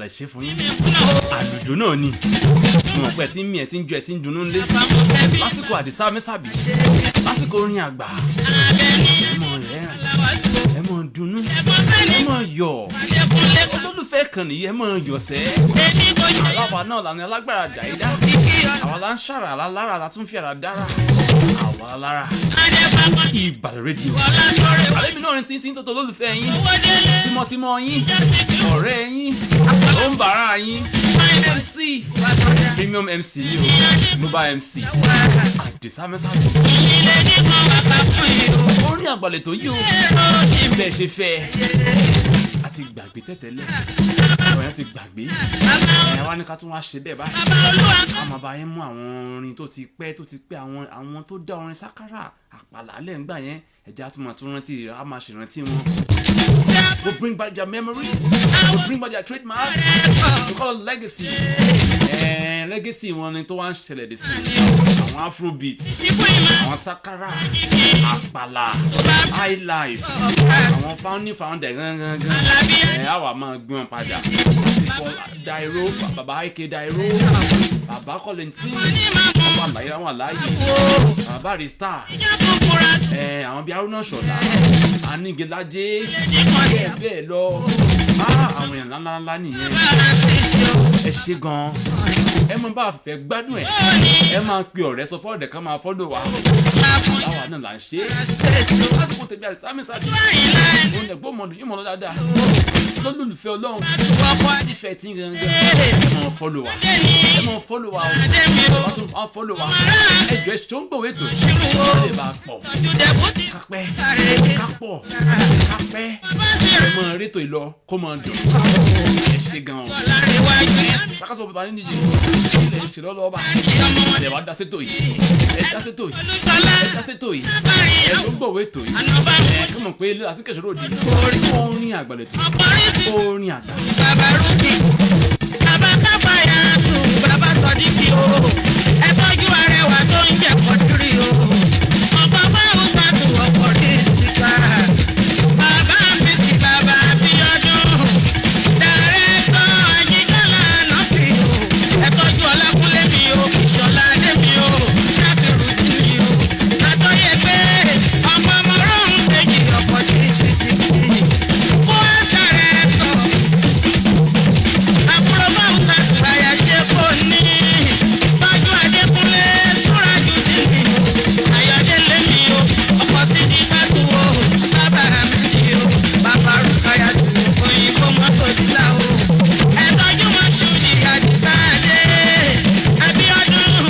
lè ṣe fún yín àlùjọ náà ni mo mọ̀ pé ẹ ti ń mí ẹ ti ń jó ẹ ti ń dunnú lé lásìkò àdìsá mẹ́sàbí lásìkò orin àgbà ẹ mọ̀ rẹ́rìn ẹ mọ̀ dunnú ẹ mọ̀ yọ̀ olólùfẹ́ kan nìyí ẹ mọ̀ yọ̀ sẹ́ aláwa náà lànà alágbára dàídá àwa là ń ṣàrà lára la tún fi àrà dára àwa lára Ìbàdàn rédíò àlẹ́ mi náà ní tí ń tó olólùfẹ́ yín tímọ́tímọ́ yín ọ̀rẹ́ yín ó ń bàárà yín MC premium MC ni o mobile MC àdìsá mẹ́sàbí orin àgbàlẹ̀ tó yí o bẹ́ẹ̀ ṣe fẹ́ àti gbàgbé tẹ́tẹ́lẹ̀ àwọn yẹn ti gbàgbé ẹ̀ wá ní ká tún wá ṣe bẹ́ẹ̀ báyìí a máa bá yẹn mú àwọn orin tó ti pẹ́ àwọn tó dá orin sákárà àpàlà lẹ́ǹgbà yẹn ẹ̀jẹ̀ àtúmọ̀ tó rántí rẹ̀ á máa ṣèrántí wọn. We'll bring back their memories. We'll bring back their trademark. We call it legacy. Legacy wọn ni tó wá ń ṣẹlẹ̀ dé sí àwọn afrobeat àwọn sakara àpàlà highlife àwọn founder gangan àwa máa gbé wọn padà dairo baba ike dairo baba Kollington baba àlàyé àwọn àlàyé baba rista àwọn bíi Haruna Ṣọlá Anigelaje bẹ́ẹ̀ lọ àwọn èèyàn ńláńlá nìyẹn ẹ ṣe gan ẹ máa bá fẹ́ gbádùn ẹ máa pe ọ̀rẹ́ sọ fọ́ọ̀dẹ̀ ká máa fọ́lọ̀ wá láwa náà là ń ṣe lásìkò tẹ̀bí àti sámi sábì òun ẹ̀gbọ́n ọmọdún yóò mọ̀ lọ dáadáa lólùfẹ́ Ọlọ́run nífẹ̀ẹ́ tí gangan ẹ máa fọ́lọ̀ wá wọ́n fọ́lọ̀ wá ẹjọ́ ẹ ṣó ń gbòwe tó lè bá pọ̀ kápẹ́ ẹ máa rétò ìlọ kó máa dùn ẹ ṣe gan lákàtúntò bàbá ní díje ilẹ̀ ìṣẹ̀lẹ̀ ọlọ́ọ̀bà ẹ̀ wá dá sétò yìí ẹ̀ dá sétò yìí ẹ̀ ló ń gbọ̀wé ètò yìí ẹ̀ kí mọ̀ pé ilé àti kẹsàn-án òdì orin àgbàlẹ̀ tó orin àgbà. bàbá rúkì bàbá káfáyà tù bàbá sọdíkì o ẹ tọ́jú arẹwà tó ń jẹ pọ̀tírì o ọ̀pọ̀ báwo sàtù ọ̀pọ̀ ní ìsìká bàbá mi sí bàbá Abíọ́dún dàrẹ́tọ̀ Àjíkálà nọ́ọ̀fì o ẹ tọ́jú Ọlákúnlé mi o Ìṣọ̀lá Adé mi o Ṣàbẹ̀rù jì mi o àtọ́yẹ pé ọmọ ọmọrún méjì ọ̀pọ̀ sí títí kó ẹ dàrẹ́tọ̀ àbúrò báwo sàtù àyà ṣe kò ní tọ́jú Adékúnlé Súrájù jì mi o Ayọ̀délé mi o ọ̀pọ̀ sí ní bàtú o bàbá mi ni o bàbá Rúkàyà tù òyìnbó mọ́tò dílà o ẹ tọ́jú Mọ́ṣúdì Àdìsá Adé Abíọ́dún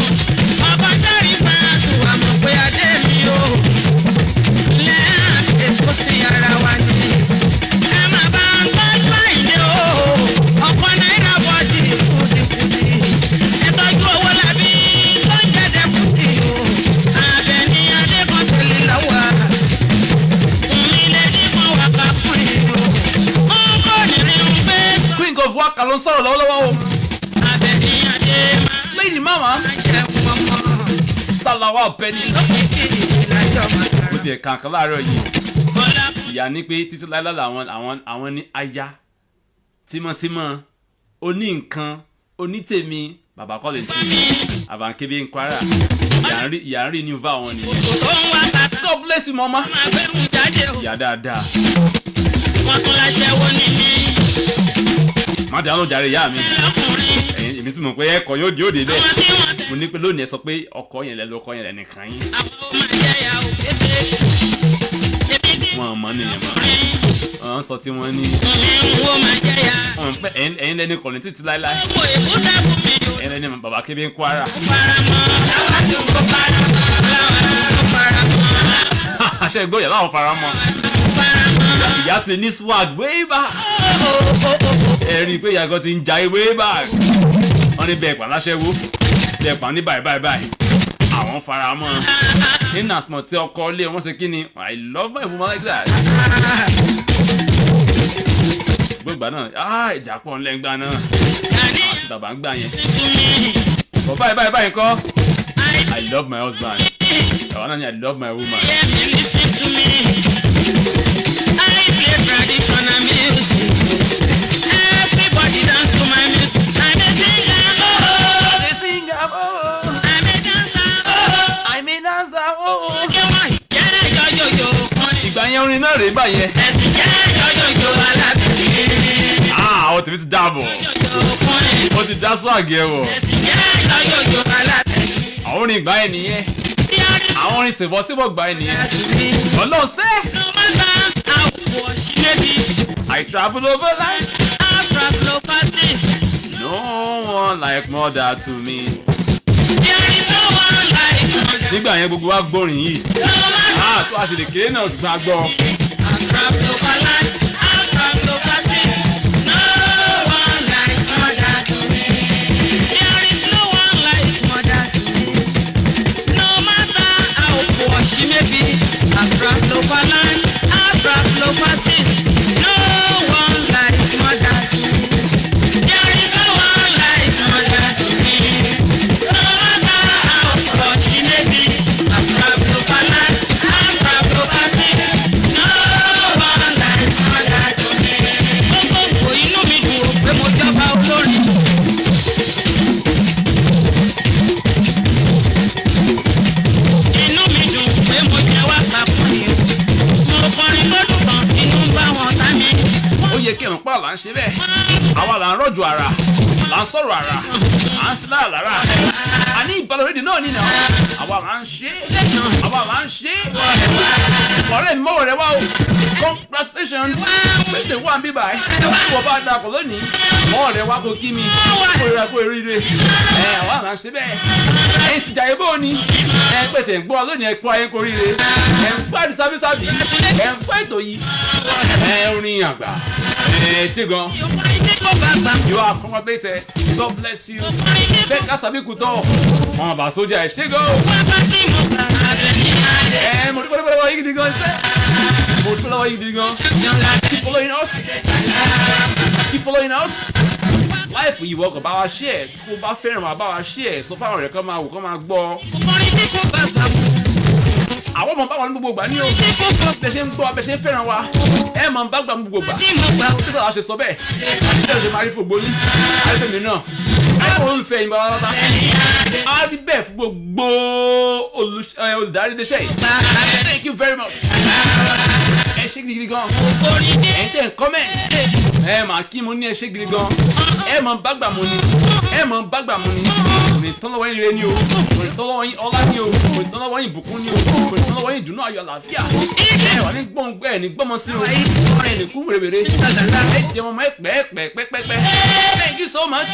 ọkọ̀ Ṣẹ́rífà tù àmọ̀ pé Adé mi o lẹ́yìn èkó sí ara wa ni ẹ má bá ń tọ́jú Àyìndé o ọkọ̀ náírà bọ́ọ̀dì kùdìkùdì ẹ tọ́jú Owólabí tó ń jẹ́dẹ̀ kùdì o Àbẹ̀ní Adékọ̀sẹ̀lẹ̀ lọ́wọ́ Queen of Waka ló ń sọ̀rọ̀ lọ́wọ́lọ́wọ́ o Lady Mama Salawa Penny ó ti ẹ̀ka kan láàárọ̀ yìí ìyá ní pé títí láìláà àwọn ní aya tímọ́tímọ́ oní nǹkan onítèmi bàbá Kollington àbànkébé ń Kwara ìyá ń rí ní va wọn nìyẹn God bless you mama ìyá dáadáa wọ́n tún láṣẹ wo ni ní má dáná jàre ìyá mi èmi tí mo pé ẹ̀kọ́ yóò di òde bẹ́ẹ̀ mo ní pé lónìí ẹ sọ pé ọkọ yẹn lọ́kọ yẹn lẹ́nìkan yín àwọn ọmọ ìyá òkété wọn mọ nìyẹn mọ wọn sọ tí wọn ní ìwọ máa jẹyà wọn pẹ ẹ̀yin lẹni Kollington títí láéláé ọmọ èkó dábò mi o ẹ̀yin lẹni bàbá kébé ń Kwara faramọ́ láwàtí kò faramọ́ àṣẹ ìgbóyè láwọn faramọ́ ìyá ti ní swag way back ẹ rí i pé ìyàgò ti ń ja way back wọn ní bẹ́ẹ̀ pàláṣẹ́wó bẹ́ẹ̀ pà ní báyìí àwọn faramọ́ nínú àsùnmọ̀ tí ọkọ ilé wọn ṣe kí ni I love my woman like that gbogbo náà ìjà pọ̀ ńlẹ́ngbà náà àti bàbá ń gbà yẹn bọ̀ báyìí kọ́ I love my husband àwọn náà ni I love my woman. I play traditional music. Everybody dance to yẹn orin náà rèé gbà yẹn. ẹ̀sìn jẹ́ yọ̀yọ̀yọ̀ alábìrin. Àwọn tèmi ti dáàbọ̀. Ó ti dá swag yẹn wọ̀. ẹ̀sìn jẹ́ yọ̀yọ̀yọ̀ alábìrin. Àwọn orin ìgbà yẹn nìyẹn. Àwọn orin ṣèbọ̀síbọ̀ gbà yẹn nìyẹn. Ọlọ́run sẹ́. no matter how poor she may be. I travel over life. I'll travel over this. No one like mother to me. There is no one like mother. Nígbà yẹn gbogbo wa gbórin yìí. No matter. Tó a ṣe lè kéré náà gbà gbọ́. I'll travel over life. I'll travel over this. No one like mother to me. There is no one like mother to me. No matter how poor she may be. I'll travel over life. I'll travel over this. No one like mother to me. There is no one like mother to me. No matter how poor she may be. I'll travel over life. I'll travel over this. No one like mother to me. Gbogbo inú mi dùn ó pé mo jọba olórin. Inú mi dùn pé mo jẹ wá papọ̀ ni o. Mo kọrin lọ́dún kan, inú ń bá wọn tá mi. Ó yẹ kí ẹ̀rùn pa là ń ṣe bẹ́ẹ̀. Àwa là ń rọ̀jò ara, là ń sọ̀rọ̀ ara, à ń ṣe láàlára. A ní ìbálòrédè náà nínú àwọn. Àwa là ń ṣe é. Àwa là ń ṣe é. Ọ̀rẹ́ mi mọ́wọ́ rẹ wá o. Congratulations. Pété wà ń bí báyìí. Wọ́n bá dapò lónìí. Mọ́wọ́ rẹ wá kó kí mi. Kó rira kó eríire. Àwa là ń ṣe bẹ́ẹ̀. Ẹ̀yin ti jàyè bó ni. Pété ń gbọ́ lónìí ẹ kú ayé kó ríire. Ẹ̀ ń gbádùn sábísábì. Ẹ̀ ń fẹ́ ètò yìí. Orin àgbà. Ṣé gan? You are congratulated. God bless you. Bẹ́ẹ̀ ká sàbí kùtọ́. Wọ́n bá sójà ẹ̀ ṣé gan. Mo dúpẹ́ lọ́wọ́ yìí gidi gan ṣẹ́. Mo dúpẹ́ lọ́wọ́ yìí gidi gan. Keep following us. Keep following us. Life yìí wọ́n kàn bá wa share. Kó bá fẹ́ràn wa bá wa share. Sọ fáwọn rẹ̀ kán máa wò kán máa gbọ́. Àwọn ọmọ bá wọn ní gbogbo gbà ní o. Bẹ́ẹ̀ ṣe ń gbọ́ bẹ́ẹ̀ ṣe ń fẹ́ràn wa. Ẹ máa ń bá gbà gbogbo gbà. Ṣé sọ̀rọ̀ ṣe sọ bẹ́ẹ̀? Ṣé o ṣe máa rí fún gbóyún? Àìfẹ́mi náà. Àìfẹ́ olùfẹ́ yìí bàbá bàbá. A rí bẹ́ẹ̀ fún gbogbo olùdarí iléeṣẹ́ yìí. Thank you very much. Ẹ ṣé gidi gan. Ẹ ń tẹ̀ ń comment. Ẹ máa kí mo ní ẹ ṣé gidi gan. Ẹ máa bá gbà mo ní. Ẹ máa bá gbà mo ní. Kò ní tán lọ́wọ́ yín ire ni o. Kò ní tán lọ́wọ́ yín ọlá ni o. Kò ní tán lọ́wọ́ yín ìbùkún ni o. Kò ní tán lọ́wọ́ yín ìdùnnú ayọ̀ àlàáfíà. Ẹ wà ní gbọ̀ngbẹ́ ẹ̀ ní gbọ́mọ sí o. Ẹ ní kú wèrèwèrè. Ẹ jẹun ọmọ ẹ pẹ́ẹ́pẹ́ẹ́pẹ́pẹ́. Thank you so much.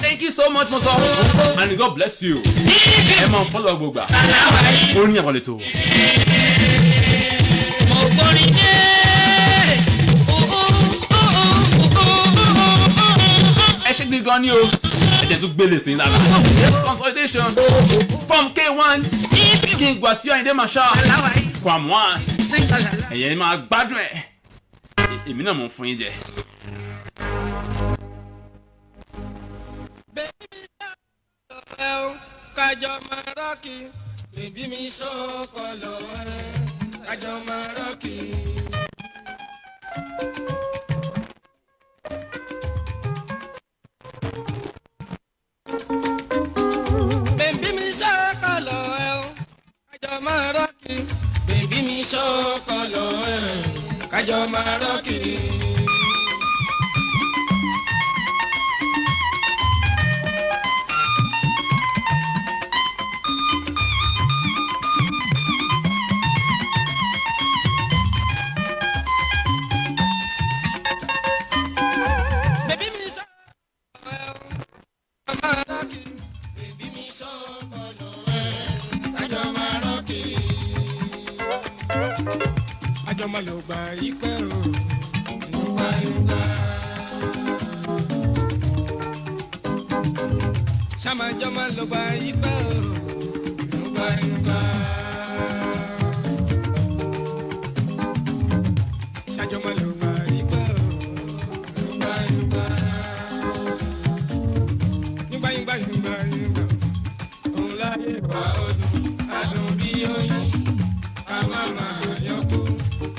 Thank you so much, Moso. And God bless you. Ẹ máa ń fọ́lọ̀ gbogbo. Ó ní àbọ̀lẹ̀ tó. Ẹ ṣe gbé gan ni o. Ẹ jẹ́ tún gbélé sí lára. Consolidation from K1 King Gwasio Ayinde Marshal from 1. Ẹ̀yẹ́ máa gbádùn ẹ̀. Èmi náà mọ̀ fún yín jẹ. Kájọ máa rọ́ọ̀kì, bèbí mi ṣọ́kọ̀ lọ́wọ́ kájọ máa rọ́ọ̀kì. Bèbí mi ṣọ́kọ̀ lọ́wọ́ kájọ máa rọ́ọ̀kì, bèbí mi ṣọ́kọ̀ lọ́wọ́ kájọ máa rọ́ọ̀kì. Àjọmọ̀ ló gbà yí pẹ́ o. Ṣàmàjọmọ̀ ló gbà yí pẹ́ o. Ṣàjọmọ̀ ló gbà yí pẹ́ o. Yúgbà yúgbà yúgbà yúgbà. Òun láyé wà ọdún, adùn bí oyin. Mama yọkú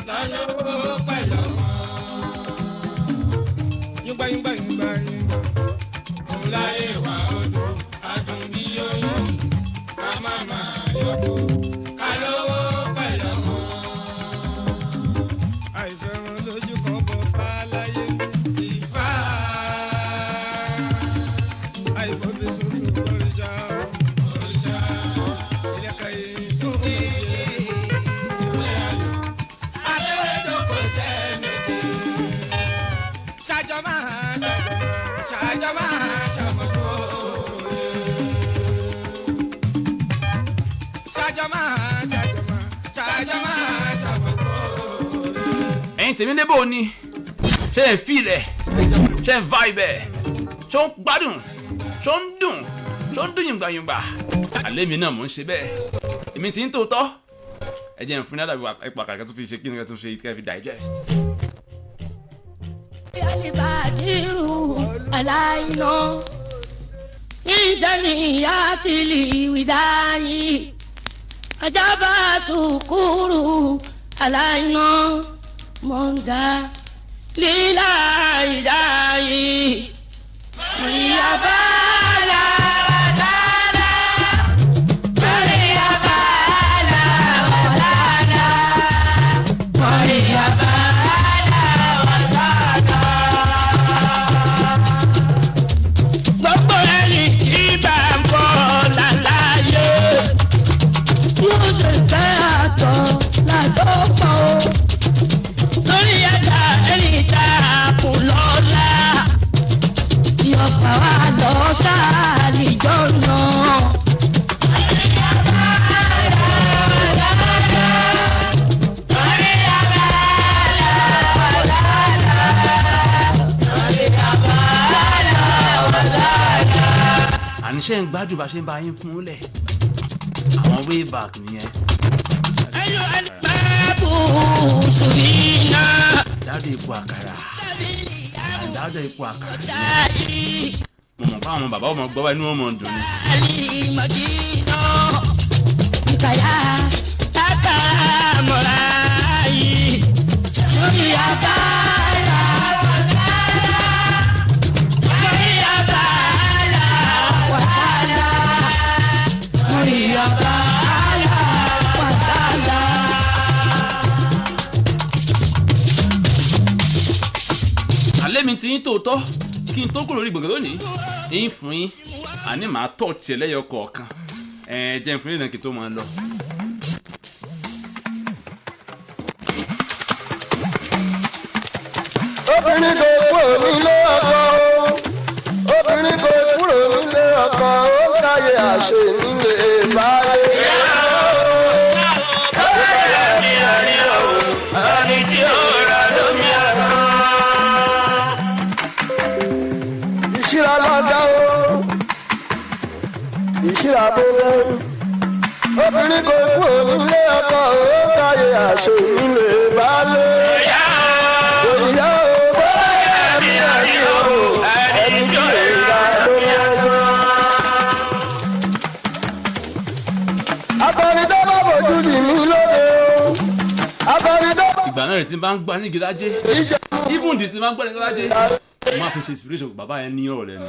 lọ́lọ́wọ́ pẹ̀lú ọmọ. Yúgbà yúgbà yúgbà yúgbà. Òun láyé wà odò, adùn bí oyin. Mama yọkú. ẹ̀yin tèmi lébò ni ṣé ẹ̀ ń fi ilẹ̀ ṣé ń vibe ẹ̀ ṣé ń gbádùn ṣé ń dùn yùngbàyùngbà àlẹ́ mi náà mò ń ṣe bẹ́ẹ̀ èmi ti ń tòótọ́ ẹ jẹ́ ń fún ní àdàbí ẹ̀pà kàkẹ́ tó fi ṣe kí ni kẹ́ tó ṣe kẹ́ fi digest. Alibadiru alaino Injani yatili widayi Ajaba sukuru alaino Monga lila idayi Miyabala wadala Miyabala wadala Miyabala àníṣe ń gbádùn bá ṣe ń bá yín fún un lẹ̀ àwọn way back nìyẹn. dáadé ipò àkàrà dáadé ipò àkàrà mo mọ̀ fún àwọn bàbá ọmọ gbọ́ bá inú ọmọ dùn ni. ìkàyà tata mọ̀ra yìí lórí abala lórí abala wàsálà lórí abala wàsálà. alẹ́ mi ti yín tòótọ́ kí n tó kúrò lórí gbọ̀ngàn lónìí yín fún yín àní màá tọ̀ tiẹ̀ lẹ́yọ kọ̀ọ̀kan jẹ́ fún yín náà kí n tó máa lọ. obìnrin kò kúrò nílé ọkọ obìnrin kò kúrò nílé ọkọ ó káyé àṣẹ nílé báyé. ìṣíra lọ́dọ̀ o ìṣíra tó lẹ́rù obìnrin kò kúrò nílé ọkọ ó káyé àṣẹ nílé báyé. òyìnbó ìgbà náà rẹ̀ tí n bá ń gbá ní gílájé even this ti máa ń gbá ní gílájé mo máa fi ṣe inspiration bàbá yẹn ní ọ̀rọ̀ lẹ́nu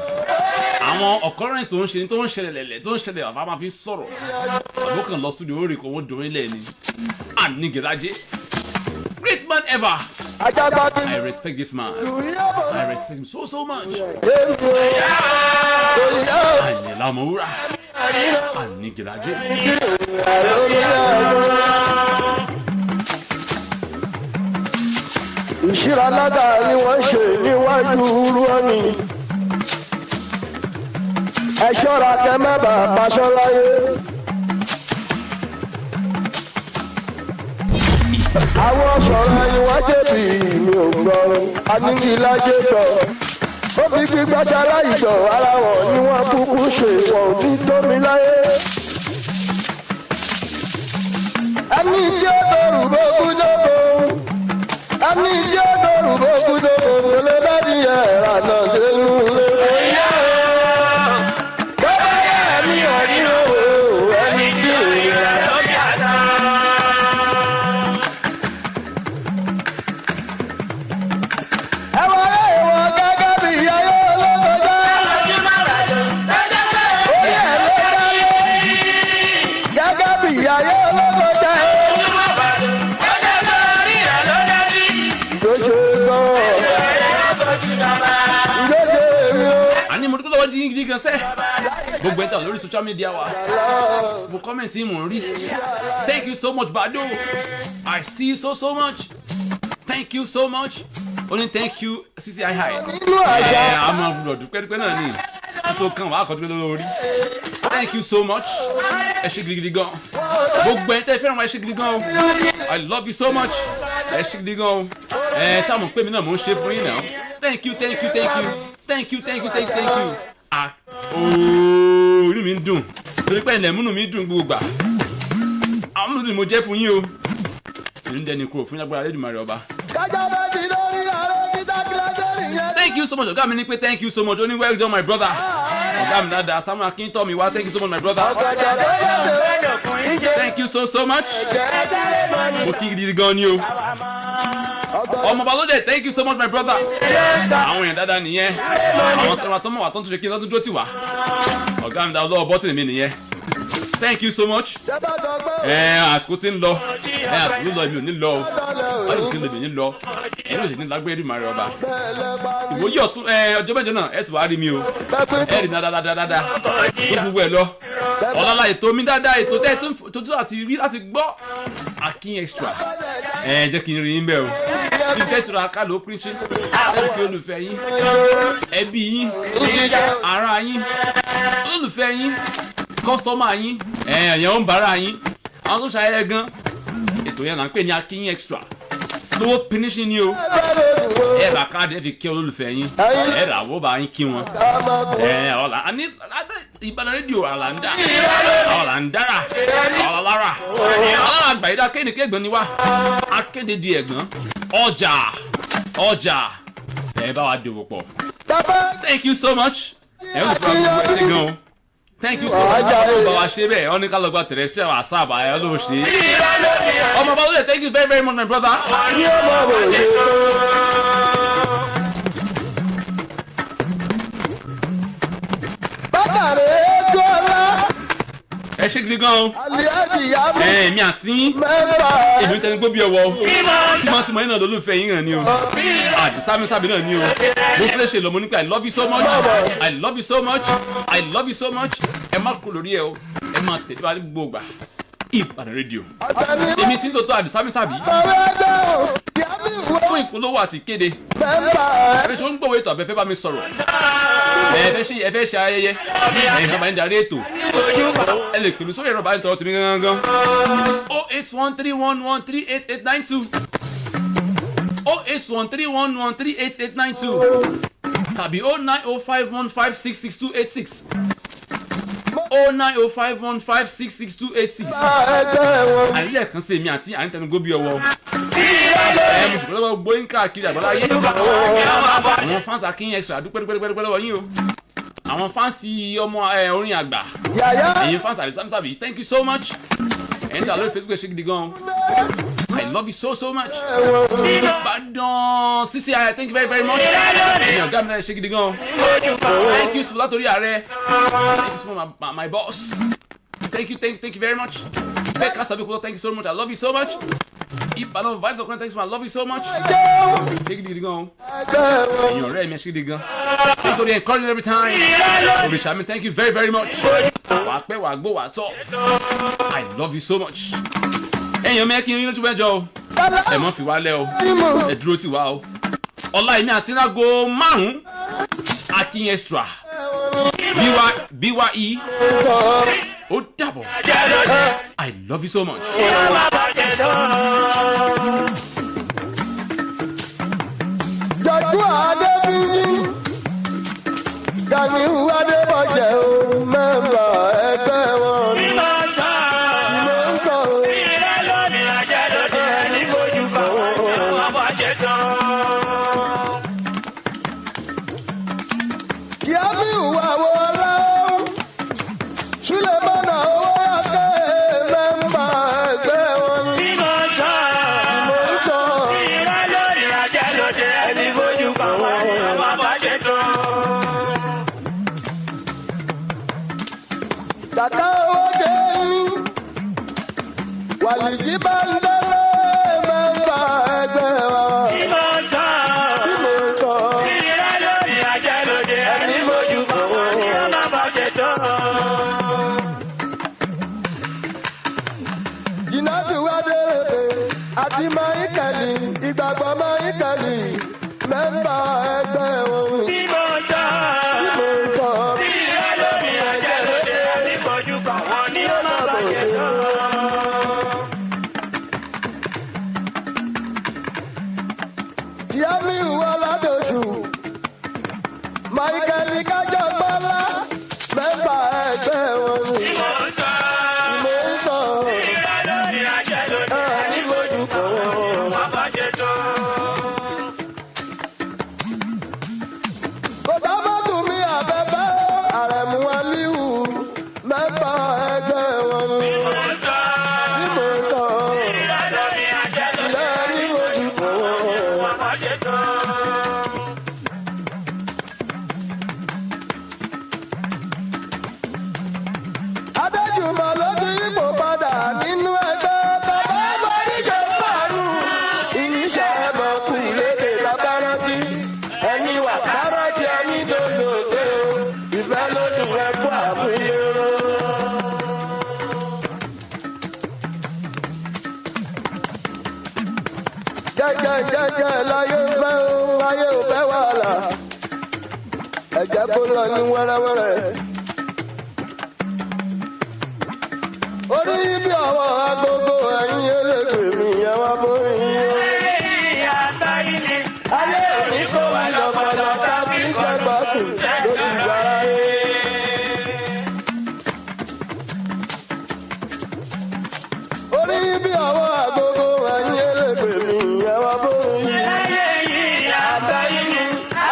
àwọn occurrence tó ń ṣe tó ń ṣẹlẹ̀ lẹ̀lẹ̀ tó ń ṣẹlẹ̀ bàbá máa fi sọ̀rọ̀ àbó kan lọ studio ó rè kọ́ wọ́n dòrin lẹ̀ ni and ní gílájé great man ever. I respect this man. I respect him so much. Anyela Moura. Anigelaje. ìṣíra ládà ni wọ́n ṣe níwájú rúwọ́nì. ẹ ṣọ́ra kẹ́ má bàa paṣọ láyé. àwọn sọ̀rọ̀ ẹni wọ́n jẹ̀bi mi ò gbọ́ Anígilájé sọ. ó fi gbígbọ́ sára ìjọ ara wọn ni wọ́n kúkú ṣe wọ́n ò ní tómi láyé. ẹni tí ó dọ̀rù bókú jókòó ẹni tí ó dọ̀rù bókú jókòó kò lè bá di ẹ̀rà náà dénú lé. bọ́lá yẹ ẹ̀mí ọ̀rírò ẹni tí ò yẹ lọ́jà náà. ẹ wọlé ìwọ gẹ́gẹ́ bí ìyáyé olókojá. ó yẹ ló dáyé gẹ́gẹ́ bí ìyáyé olókojá. àní mo dúpẹ́ lọ́wọ́ jí gidi gan sẹ́ gbogbo ẹ̀ta lórí social media wa mo comment yín mò ń rí thank you so much Bado I see you so much thank you so much only thank you Sisi hi a máa gbọ́dọ̀ dúpẹ́ náà ni tó kàn wá àkọ́tún lórí thank you so much ẹ ṣé gidi gan gbogbo ẹ̀ta ẹ fẹ́ràn wa ẹ ṣé gidi gan I love you so much ẹ ṣé gidi gan ṣáà mọ̀ pé mi náà mò ń ṣe fún yín náà. Thank you. Inú mi ń dùn torí pé ilẹ̀ múnú mi dùn gbogbo gbà. Àwọn múnú ni mo jẹ́ fún yín o. Èmi ń dẹni kúrò fún lágbára Elédùmarè ọba. Thank you so much. Ọ̀gá mi ní pé thank you so much. Ó ní well done my brother. Ọ̀gá mi dáadáa Samuel Akintomi wá thank you so much my brother. Thank you so much. Mo kí gidi gan ni o. Ọmọ Balódé thank you so much my brother. Àwọn èèyàn dáadáa nìyẹn. Àwọn tó mọ̀ wá tó ń tún ṣe kí n tó dúró tì wá. Ọ̀gá mi dáa lọ́wọ́ bọ́tìnì mi nìyẹn. Thank you so much. Àsìkò tí ń lọ. Àsìkò tí ń lọ èmi ò ní lọ o. Àsìkò tí ń lọ èmi ò ní lọ. Èmi ò sì ní lágbé Elédùmarè ọba. Ìwòye ọ̀tún ọjọ́ mẹ́jọ náà ẹ ti wá rí mi o. Ẹ rí mi dáadáa. Ó gbogbo ẹ̀ lọ. Ọ̀làlà ètò mi dáadáa ètò tẹ́ tó àti rí láti gbọ́. Akin extra. Jẹ́ kí n rí yín bẹ́ẹ̀ o. Kí n tẹ́tí ra ká ló pín ṣe. Ẹ̀rí kí olùfẹ́ yín. Ẹbí yín. Ará yín. Olùfẹ́ yín. Kọ́sítọ́mà yín. Ẹ̀yàn ń bára yín. Àwọn tó ṣayẹyẹ gan. Ètò yẹn là ń pè ní Akin extra. Lówó pínísì ni o. Ẹ bá káàdì ẹ fi kí olólùfẹ́ yín. Ẹ rà wọ́ bá yín kí wọn. Ọ̀la àní Ìbàdàn rédíò àlàndà. Ọ̀làndàrà. Ọ̀làlára. Ọ̀làlára àgbà yìí dá kéde kégbọ́n ni wá. Akéde di ẹ̀gbọ́n. Ọjà. Ẹ bá wa dòwò pọ̀. Thank you so much. Ẹ ń fura gbogbo ẹ ṣe gan o. Thank you so much. Ọba wa ṣe bẹ́ẹ̀, ọ́ní ká lọ gba tẹ̀rẹ̀ṣẹ̀ wà sáàbà ẹ̀ ló ṣe. Ọmọ Balódé, thank you very much my brother. Ẹ ṣe gidi gan o. Mi àti yín. Èmi tẹni gbó bí ọwọ́. Tímọ́tímọ́ yín náà lólùfẹ́ yín hàn ni o. ADISA SABI náà ni o. Mo fẹ́ ṣe lọ mo ní pé I love you so much. Ẹ má kó lórí ẹ o. Ẹ má tẹ̀lé wa ní gbogbo ìgbà. Ìbàdàn rédíò. Èmi tí ń tòótọ́ ADISA SABI. Fún ìpolówó àti ìkéde. Ẹ fẹ́ ṣe ń gbọ̀wé ètò àbẹ́fẹ́ bá mi sọ̀rọ̀. Ẹ fẹ́ ṣe ayẹyẹ. Ẹ̀yin kan máa ń darí ètò. Ẹ lè pè mí sórí ẹ̀rọ ìbánisọ̀rọ̀ tèmi gangan. 08131138892. 08131138892. Tàbí 09051566286. 09051566286. Àyẹ̀lẹ̀ kan sí èmi àti àyẹ̀tẹ̀nu gómìnà ọwọ́. Mo sì gbọ́dọ̀ gbóyún káàkiri àgbáláyé. Àwọn fans Akin extra dúpẹ́ lọ́wọ́ yín o. Àwọn fans ọmọ Orin Agba. Ẹ̀yin fans ADISA SABI, thank you so much. Ẹ̀yin tí a lórí Facebook ṣe gidi gan. I love you so much. Ìbàdàn Sisi Aya, thank you very much. Ẹ̀yin ọ̀gá mi náà ṣe gidi gan. Thank you látòrí ààrẹ. Thank you so much my boss. Thank you very much. Bẹ́ẹ̀ka Sabi Kúlọ̀, thank you so much. I love you so much. Ìbàdàn vibes of thanks man, I love you so much. Ṣé gidi gan. Ẹ̀yin ọ̀rẹ́ mi ṣe gidi gan. Thank you for the encouragement every time. Òrìṣà mi, thank you very much. Wàá pẹ́ wàá gbó wàá tọ́. I love you so much. Ẹ̀yin ọmọ ẹ kí n rí lójú bẹ́ẹ̀ jọ o. Ẹ mọ́ fi wá lẹ́ o. Ẹ dúró tì wá o. Ọlá èmi àti Nago 5 Akin extra. BYE. Ó dàbọ̀. I love you so much. Jọ̀dún Adébíyí, Gàmíhù Adébọ̀jẹ̀ o, mẹ́mbà ẹgbẹ́ wọn. Yàmíhù Àwọ̀lá, Súlẹ̀mọ́nà owó yàtọ̀ mẹ́mbà ẹgbẹ́ wọn. Tàtà owó jẹ́ wàlìjí bá ń délé mẹ́mbà ẹgbẹ́ wa. Jìnnàtù wá délé àti Máíkẹ́lì ìgbàgbọ́ Máíkẹ́lì mẹ́mbà ẹgbẹ́ wọn. ìyá mi wà ládòjù Michael kájọ gbọ́lá mẹ́fà ẹgbẹ́ wọn ni. Mo ń sọ níbojú kò kò dábàtú mi àbẹ̀bẹ̀ àrẹ̀mú aliwu mẹ́fà ẹgbẹ́ wọn ni. Mo ń sọ níbojú kò Adéjùmọ̀ ló ti ipò padà nínú ẹgbẹ́ bàbá Bọ́díjọ Fàrú. Ìníṣẹ́ ẹ̀bọ̀ kù lédè lábárántí. Ẹni wà kárọ́ọ̀tì ẹni dòdò pé o. Ìfẹ́ ló dùn ẹkú àmúyẹ̀rọ. Jẹ́jẹ́ láyé fẹ́ o, ayé ò fẹ́ wàhálà. Ẹ jẹ́ kó lọ ní wẹ́rẹ́wẹ́rẹ́. Orí bí ọwọ́ agogo ẹ̀yìn elégbè mi yẹn wá bóyí. Ayé òní kó wá lọ́pọ̀lọ́ tàbí gbẹ́gbàkù lórí ìgbàra yé. Orí bí ọwọ́ agogo ẹ̀yìn elégbè mi yẹn wá bóyí.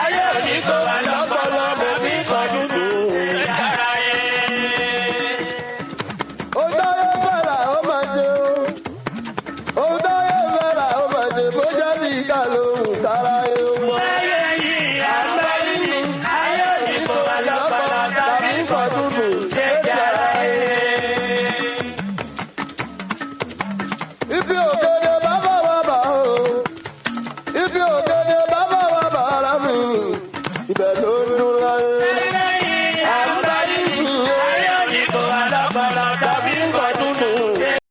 Ayé òní kó wá lọ́pọ̀lọ́ tàbí gbẹ́gbàkù. Ibi òkè